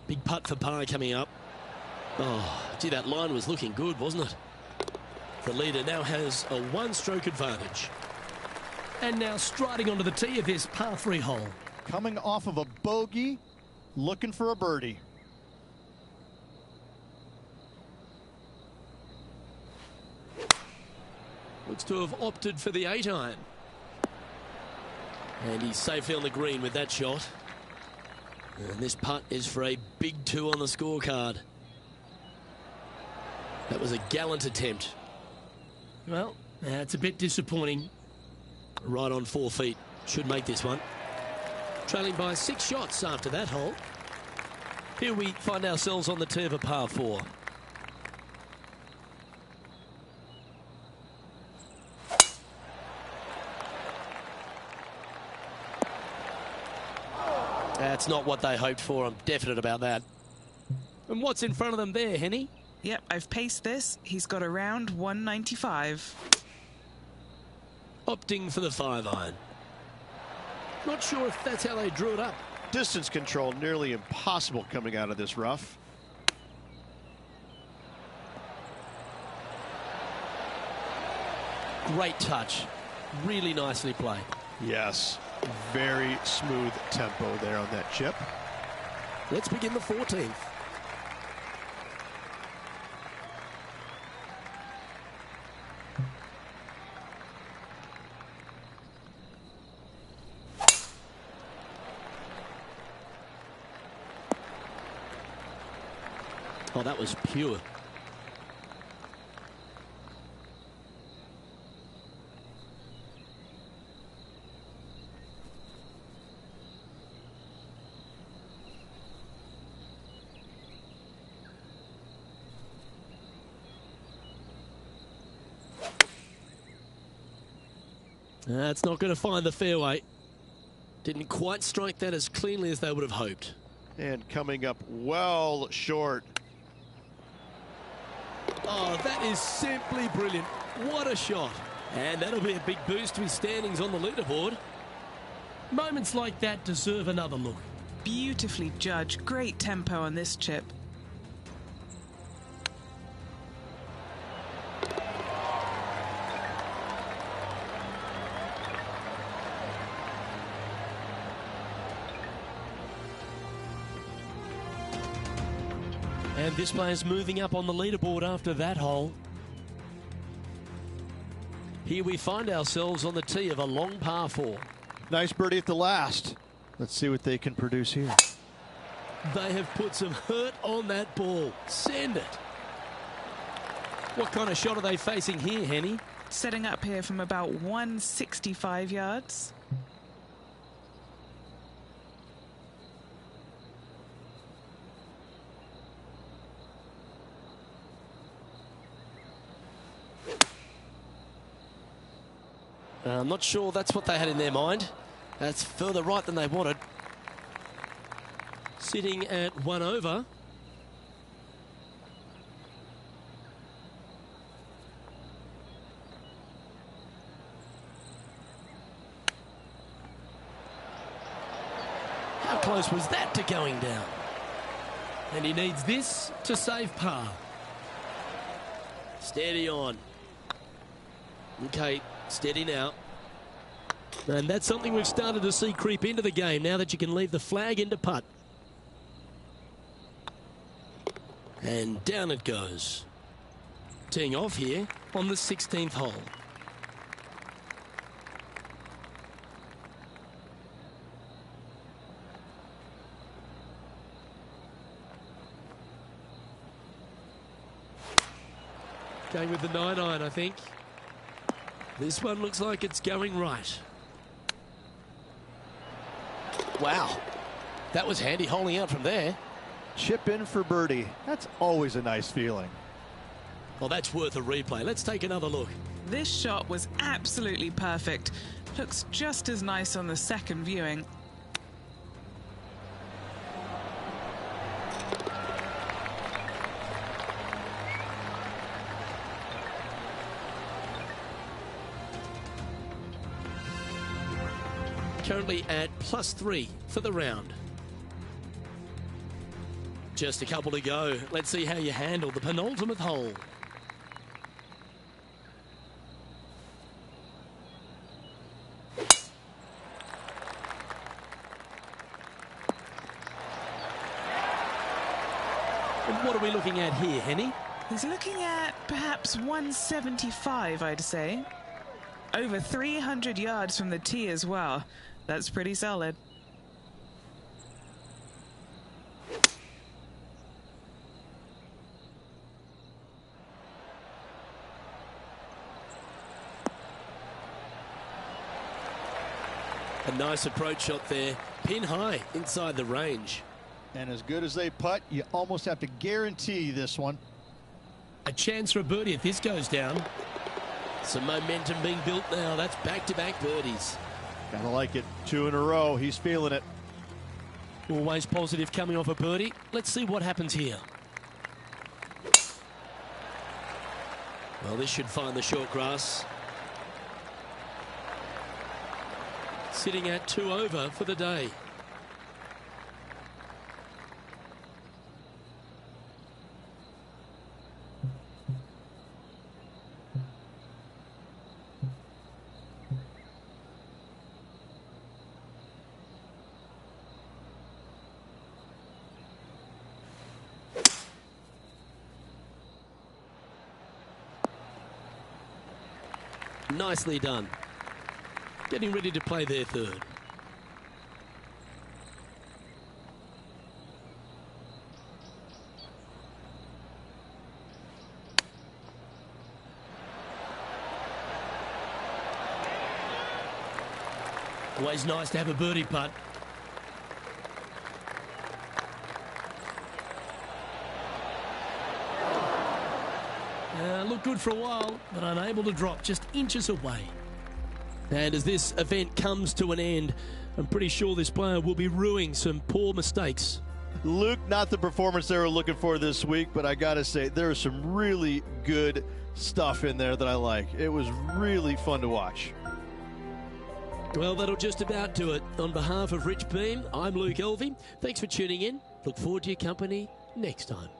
Big putt for par coming up. Oh, gee, that line was looking good, wasn't it? The leader now has a 1-stroke advantage. And now striding onto the tee of this par 3 hole. Coming off of a bogey, looking for a birdie. Looks to have opted for the 8-iron. And he's safely on the green with that shot. And this putt is for a big 2 on the scorecard. That was a gallant attempt. Well, that's a bit disappointing. Right on 4 feet. Should make this one. Trailing by 6 shots after that hole. Here we find ourselves on the tee of a par 4. That's not what they hoped for. I'm definite about that. And what's in front of them there, Henny? Yep, I've paced this. He's got around 195. Opting for the 5-iron. Not sure if that's how they drew it up. Distance control nearly impossible coming out of this rough. Great touch. Really nicely played. Yes, very smooth tempo there on that chip. Let's begin the 14th. Oh, that was pure. That's not going to find the fairway. Didn't quite strike that as cleanly as they would have hoped. And coming up well short. Oh, that is simply brilliant. What a shot. And that'll be a big boost to his standings on the leaderboard. Moments like that deserve another look. Beautifully judged. Great tempo on this chip. And this player's moving up on the leaderboard after that hole. Here we find ourselves on the tee of a long par 4. Nice birdie at the last. Let's see what they can produce here. They have put some hurt on that ball. Send it. What kind of shot are they facing here, Henny? Setting up here from about 165 yards. I'm not sure that's what they had in their mind. That's further right than they wanted. Sitting at 1 over. How close was that to going down? And he needs this to save par. Steady on. Okay, steady now. And that's something we've started to see creep into the game now that you can leave the flag into putt. And down it goes. Teeing off here on the 16th hole. Going with the 9-iron, I think. This one looks like it's going right. Wow. That was handy holding out from there. Chip in for birdie. That's always a nice feeling. Well, that's worth a replay. Let's take another look. This shot was absolutely perfect. Looks just as nice on the second viewing. Currently at +3 for the round. Just a couple to go. Let's see how you handle the penultimate hole. And what are we looking at here, Henny? He's looking at perhaps 175, I'd say. Over 300 yards from the tee as well. That's pretty solid. A nice approach shot there. Pin high inside the range. And as good as they putt, you almost have to guarantee this one. A chance for a birdie if this goes down. Some momentum being built now. That's back-to-back birdies. Gotta like it. 2 in a row. He's feeling it. Always positive coming off a birdie. Let's see what happens here. Well, this should find the short grass. Sitting at 2 over for the day. Nicely done. Getting ready to play their third. Always nice to have a birdie putt. Looked good for a while, but unable to drop, just inches away. And as this event comes to an end, I'm pretty sure this player will be ruining some poor mistakes. Luke, not the performance they were looking for this week, but I gotta say, there is some really good stuff in there that I like. It was really fun to watch. Well, that'll just about do it. On behalf of Rich Beam, I'm Luke Elvey. Thanks for tuning in. Look forward to your company next time.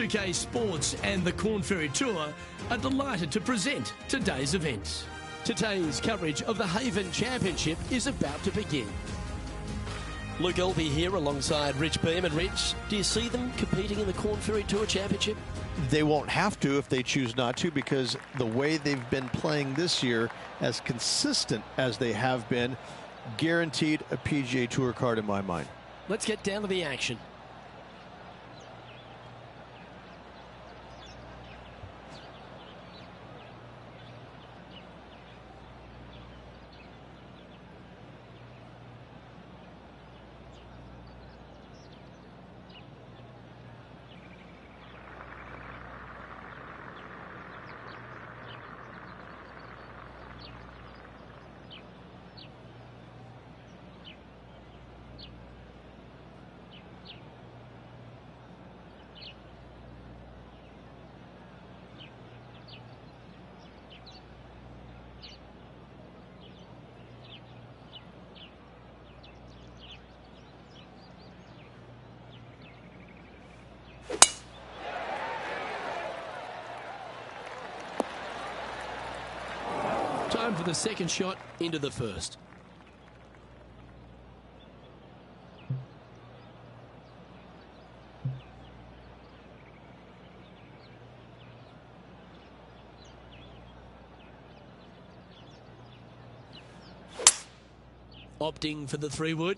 2K Sports and the Corn Ferry Tour are delighted to present today's event. Today's coverage of the Haven Championship is about to begin. Luke Elby here alongside Rich Beam. And Rich, do you see them competing in the Corn Ferry Tour Championship? They won't have to if they choose not to, because the way they've been playing this year, as consistent as they have been, guaranteed a PGA Tour card in my mind. Let's get down to the action. Time for the second shot into the first. Opting for the 3-wood.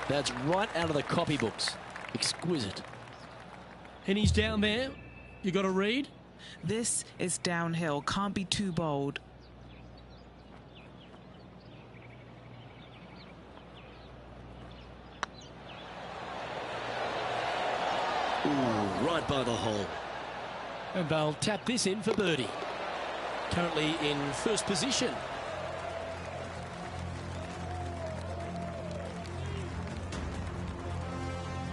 That's right out of the copybooks. Exquisite. And he's down there. You got to read. This is downhill. Can't be too bold. Ooh, right by the hole. And they'll tap this in for birdie. Currently in first position.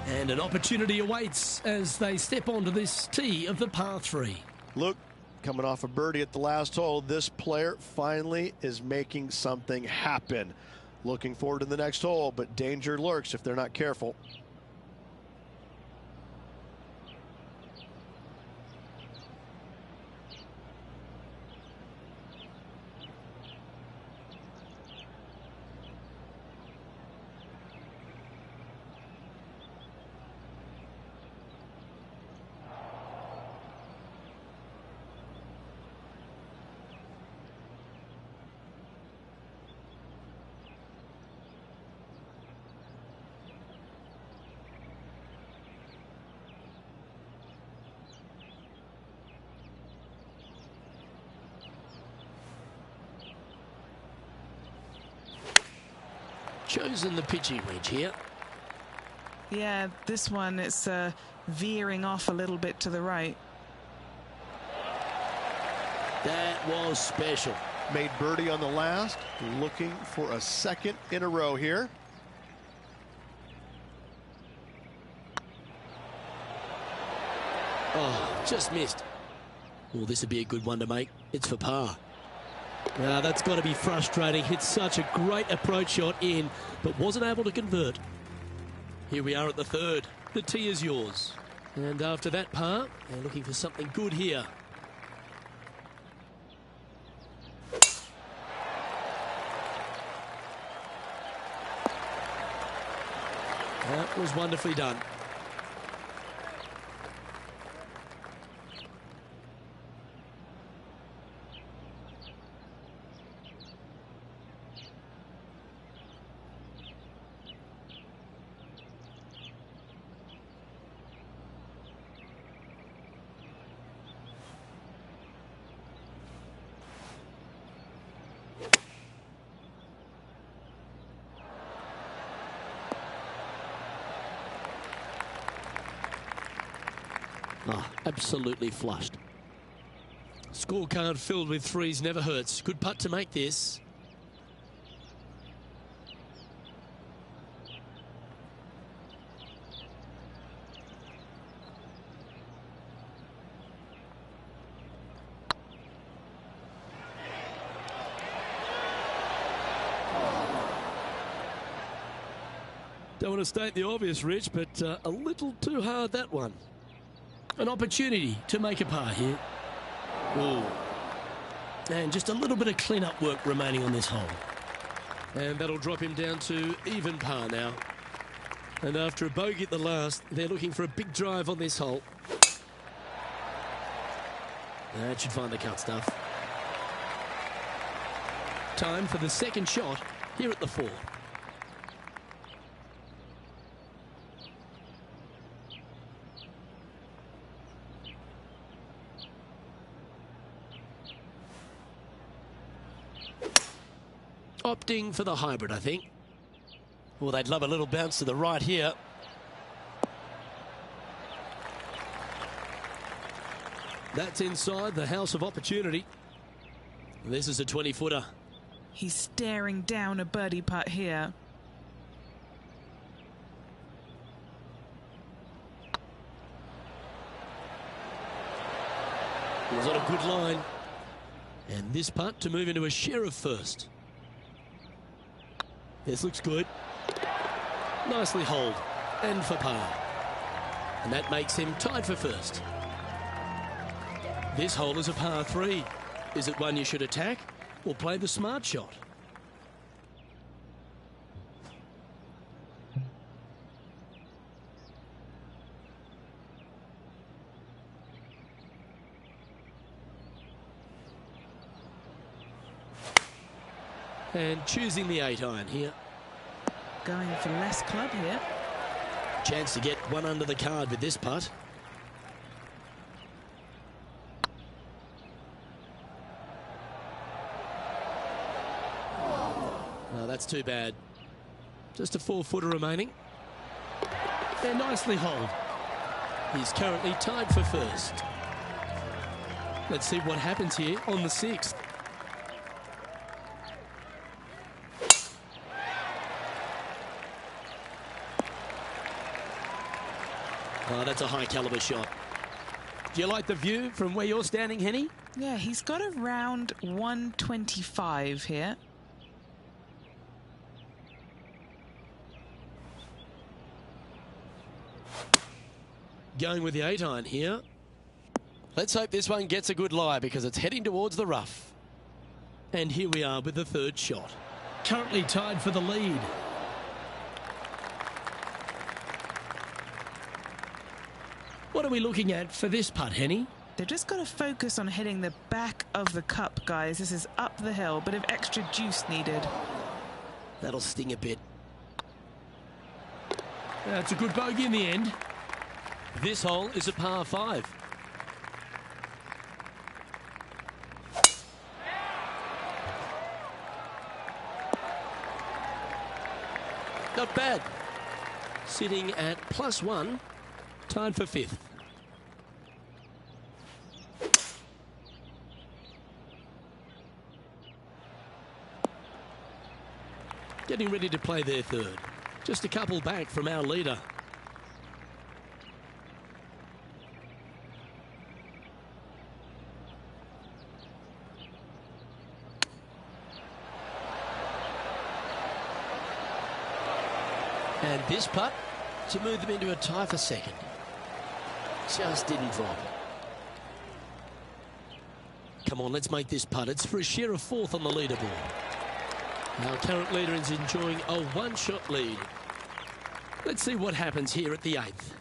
And an opportunity awaits as they step onto this tee of the par 3. Luke, coming off a birdie at the last hole, this player finally is making something happen. Looking forward to the next hole, but danger lurks if they're not careful. Chosen the pitching wedge here. Yeah, this one, it's veering off a little bit to the right. That was special. Made birdie on the last, looking for a second in a row here. Oh, just missed. Oh, this would be a good one to make. It's for par. Now, that's got to be frustrating. Hit such a great approach shot in, but wasn't able to convert. Here we are at the third. The tee is yours. And after that par, they're looking for something good here. That was wonderfully done. Oh, absolutely flushed. Scorecard filled with threes never hurts. Good putt to make this. Don't want to state the obvious, Rich, but a little too hard, that one. An opportunity to make a par here. Ooh. And just a little bit of clean-up work remaining on this hole. And that'll drop him down to even par now. And after a bogey at the last, they're looking for a big drive on this hole. That should find the cut stuff. Time for the second shot here at the 4. Opting for the hybrid, I think. Well, they'd love a little bounce to the right here. That's inside the house of opportunity. This is a 20-footer. He's staring down a birdie putt here. It was on a good line. And this putt to move into a share of first. This looks good. Nicely holed. And for par. And that makes him tied for first. This hole is a par 3. Is it one you should attack or play the smart shot? And choosing the 8-iron here. Going for less club here. Chance to get one under the card with this putt. No, that's too bad. Just a 4-footer remaining. They're nicely holed. He's currently tied for first. Let's see what happens here on the 6th. Oh, that's a high caliber shot. Do you like the view from where you're standing, Henny? Yeah, he's got around 125 here. Going with the 8-iron here. Let's hope this one gets a good lie because it's heading towards the rough. And here we are with the 3rd shot. Currently tied for the lead. What are we looking at for this putt, Henny? They've just got to focus on hitting the back of the cup, guys. This is up the hill, bit of extra juice needed. That'll sting a bit. That's a good bogey in the end. This hole is a par 5. Not bad. Sitting at +1, tied for 5th. Getting ready to play their 3rd. Just a couple back from our leader. And this putt to move them into a tie for 2nd. Just didn't drop. Come on, let's make this putt. It's for a share of 4th on the leaderboard. Our current leader is enjoying a 1-shot lead. Let's see what happens here at the 8th.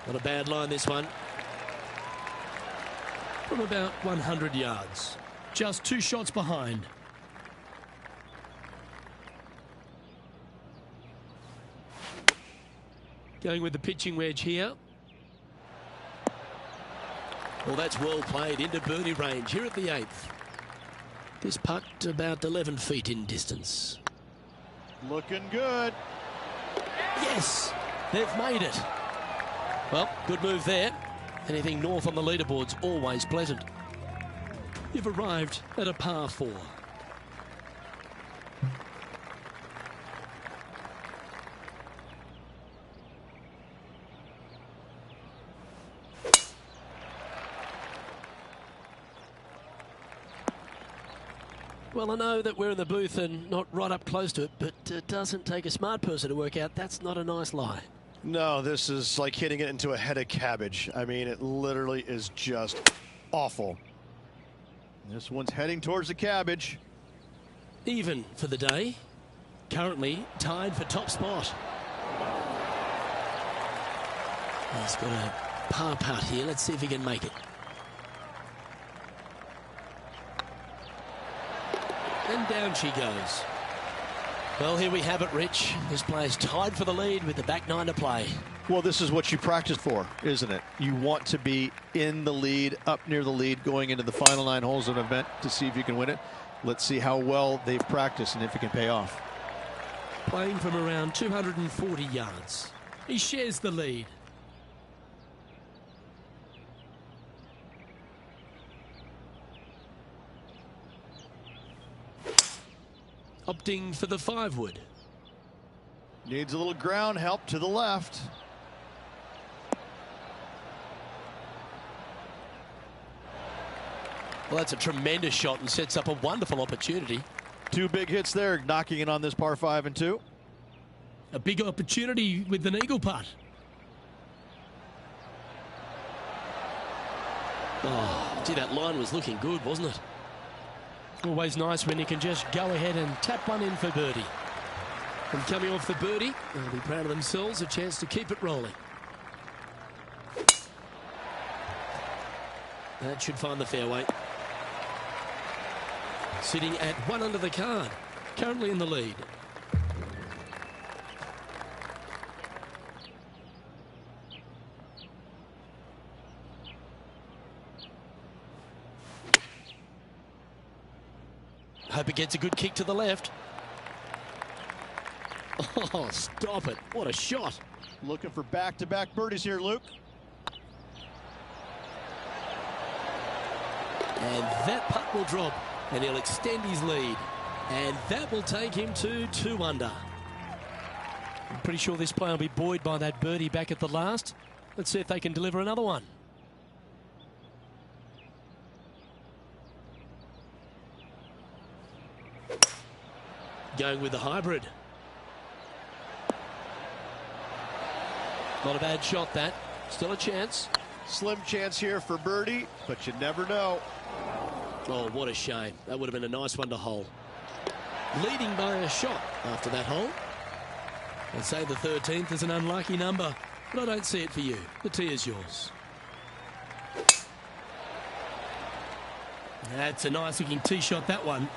Not a bad line, this one. From about 100 yards. Just 2 shots behind. Going with the pitching wedge here. Well, that's well played into birdie range here at the 8th. This putt about 11 feet in distance. Looking good. Yes, they've made it. Well, good move there. Anything north on the leaderboard's always pleasant. You've arrived at a par 4. Well, I know that we're in the booth and not right up close to it, but it doesn't take a smart person to work out that's not a nice lie. No, this is like hitting it into a head of cabbage. I mean, it literally is just awful. This one's heading towards the cabbage. Even for the day. Currently tied for top spot. He's got a par putt here. Let's see if he can make it. And down she goes. Well, here we have it, Rich. This player's tied for the lead with the back nine to play. Well, this is what you practiced for, isn't it? You want to be in the lead, up near the lead, going into the final 9 holes of an event to see if you can win it. Let's see how well they've practiced and if it can pay off. Playing from around 240 yards. He shares the lead. Opting for the 5-wood. Needs a little ground help to the left. Well, that's a tremendous shot and sets up a wonderful opportunity. 2 big hits there, knocking it on this par 5 and 2. A big opportunity with an eagle putt. Oh, gee, that line was looking good, wasn't it? Always nice when you can just go ahead and tap one in for birdie. And coming off the birdie, they'll be proud of themselves, a chance to keep it rolling. That should find the fairway. Sitting at 1 under the card, currently in the lead. Hope it gets a good kick to the left. Oh, stop it. What a shot. Looking for back-to-back birdies here, Luke. And that putt will drop, and he'll extend his lead. And that will take him to 2 under. I'm pretty sure this player will be buoyed by that birdie back at the last. Let's see if they can deliver another one. Going with the hybrid. Not a bad shot, that. Still a chance. Slim chance here for birdie, but you never know. Oh, what a shame. That would have been a nice one to hole. Leading by a shot after that hole. I'd say the 13th is an unlucky number, but I don't see it for you. The tee is yours. That's a nice looking tee shot, that one.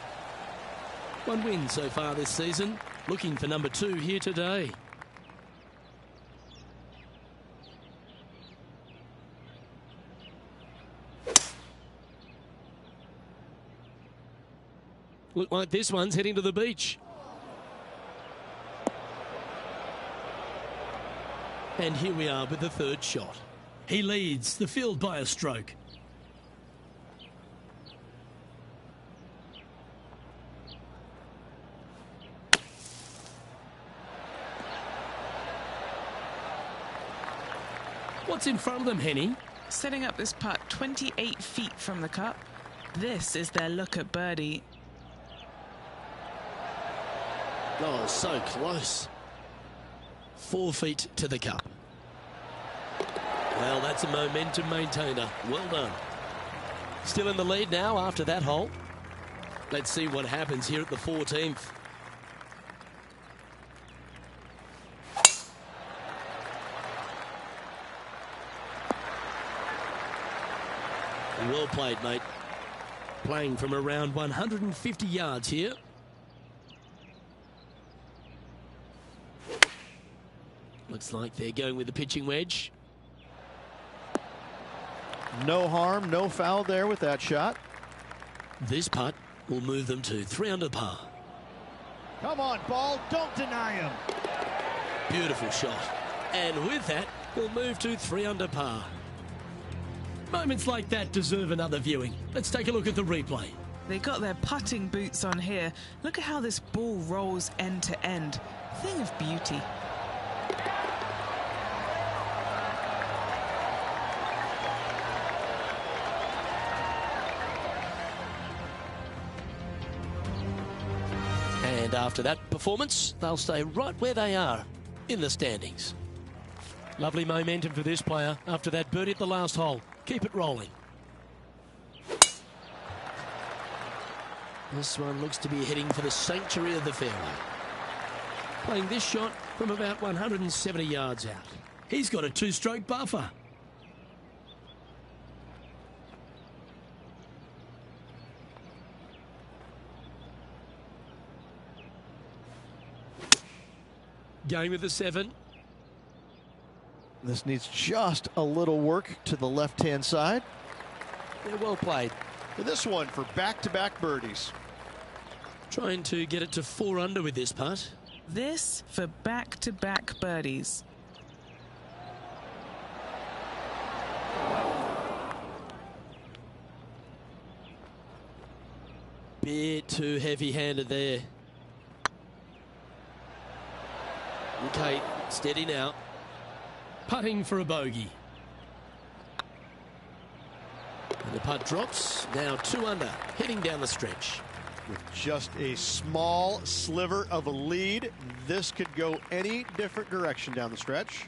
1 win so far this season. Looking for number 2 here today. Look like this one's heading to the beach. And here we are with the 3rd shot. He leads the field by a stroke. What's in front of them, Henny? Setting up this putt 28 feet from the cup. This is their look at birdie. Oh, so close. 4 feet to the cup. Well, that's a momentum maintainer. Well done. Still in the lead now after that hole. Let's see what happens here at the 14th. Well played, mate. Playing from around 150 yards here. Looks like they're going with the pitching wedge. No harm, no foul there with that shot. This putt will move them to 3 under par. Come on, ball, don't deny him. Beautiful shot. And with that, we'll move to 3 under par. Moments like that deserve another viewing. Let's take a look at the replay. They got their putting boots on here. Look at how this ball rolls end to end. Thing of beauty. And after that performance, they'll stay right where they are in the standings. Lovely momentum for this player after that birdie at the last hole. Keep it rolling. This one looks to be heading for the sanctuary of the fairway. Playing this shot from about 170 yards out. He's got a two-stroke buffer. Going with the 7. This needs just a little work to the left-hand side. Yeah, well played. And this one for back-to-back birdies. Trying to get it to 4 under with this putt. This for back-to-back birdies. Bit too heavy-handed there. Okay, steady now. Putting for a bogey. And the putt drops. Now 2 under, heading down the stretch. With just a small sliver of a lead, this could go any different direction down the stretch.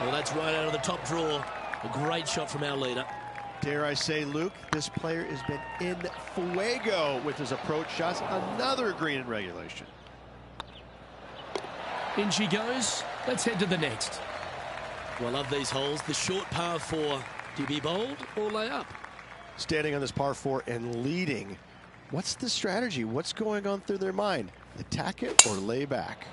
Well, that's right out of the top draw. A great shot from our leader. Dare I say, Luke, this player has been in fuego with his approach shots. Another green in regulation. In she goes. Let's head to the next. Well, I love these holes. The short par 4. Do you be bold or lay up? Standing on this par 4 and leading. What's the strategy? What's going on through their mind? Attack it or lay back?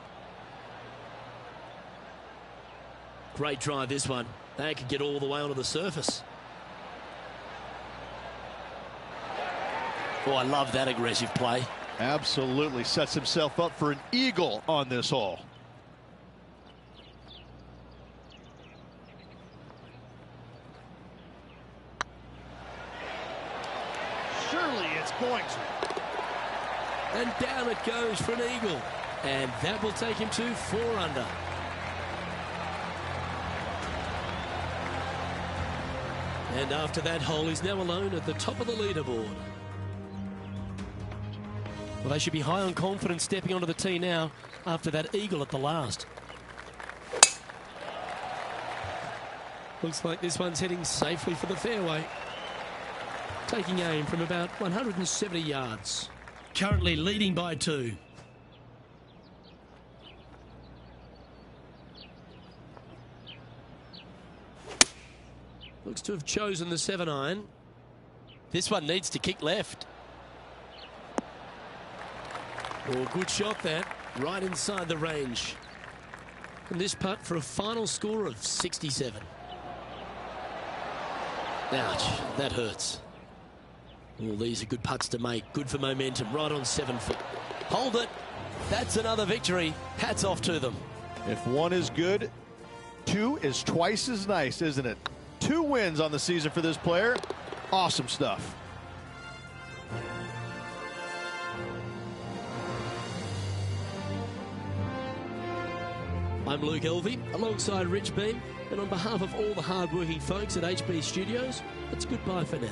Great drive, this one. They could get all the way onto the surface. Oh, I love that aggressive play. Absolutely sets himself up for an eagle on this hole. Surely it's going to. And down it goes for an eagle. And that will take him to 4 under. And after that hole, he's now alone at the top of the leaderboard. Well, they should be high on confidence stepping onto the tee now after that eagle at the last. Looks like this one's heading safely for the fairway. Taking aim from about 170 yards. Currently leading by 2. Looks to have chosen the 7-iron. This one needs to kick left. Oh, good shot that. Right inside the range. And this putt for a final score of 67. Ouch, that hurts. All these are good putts to make. Good for momentum. Right on 7 foot. Hold it. That's another victory. Hats off to them. If 1 is good, 2 is twice as nice, isn't it? 2 wins on the season for this player. Awesome stuff. I'm Luke Elvey, alongside Rich Beam, and on behalf of all the hard-working folks at HB Studios, it's goodbye for now.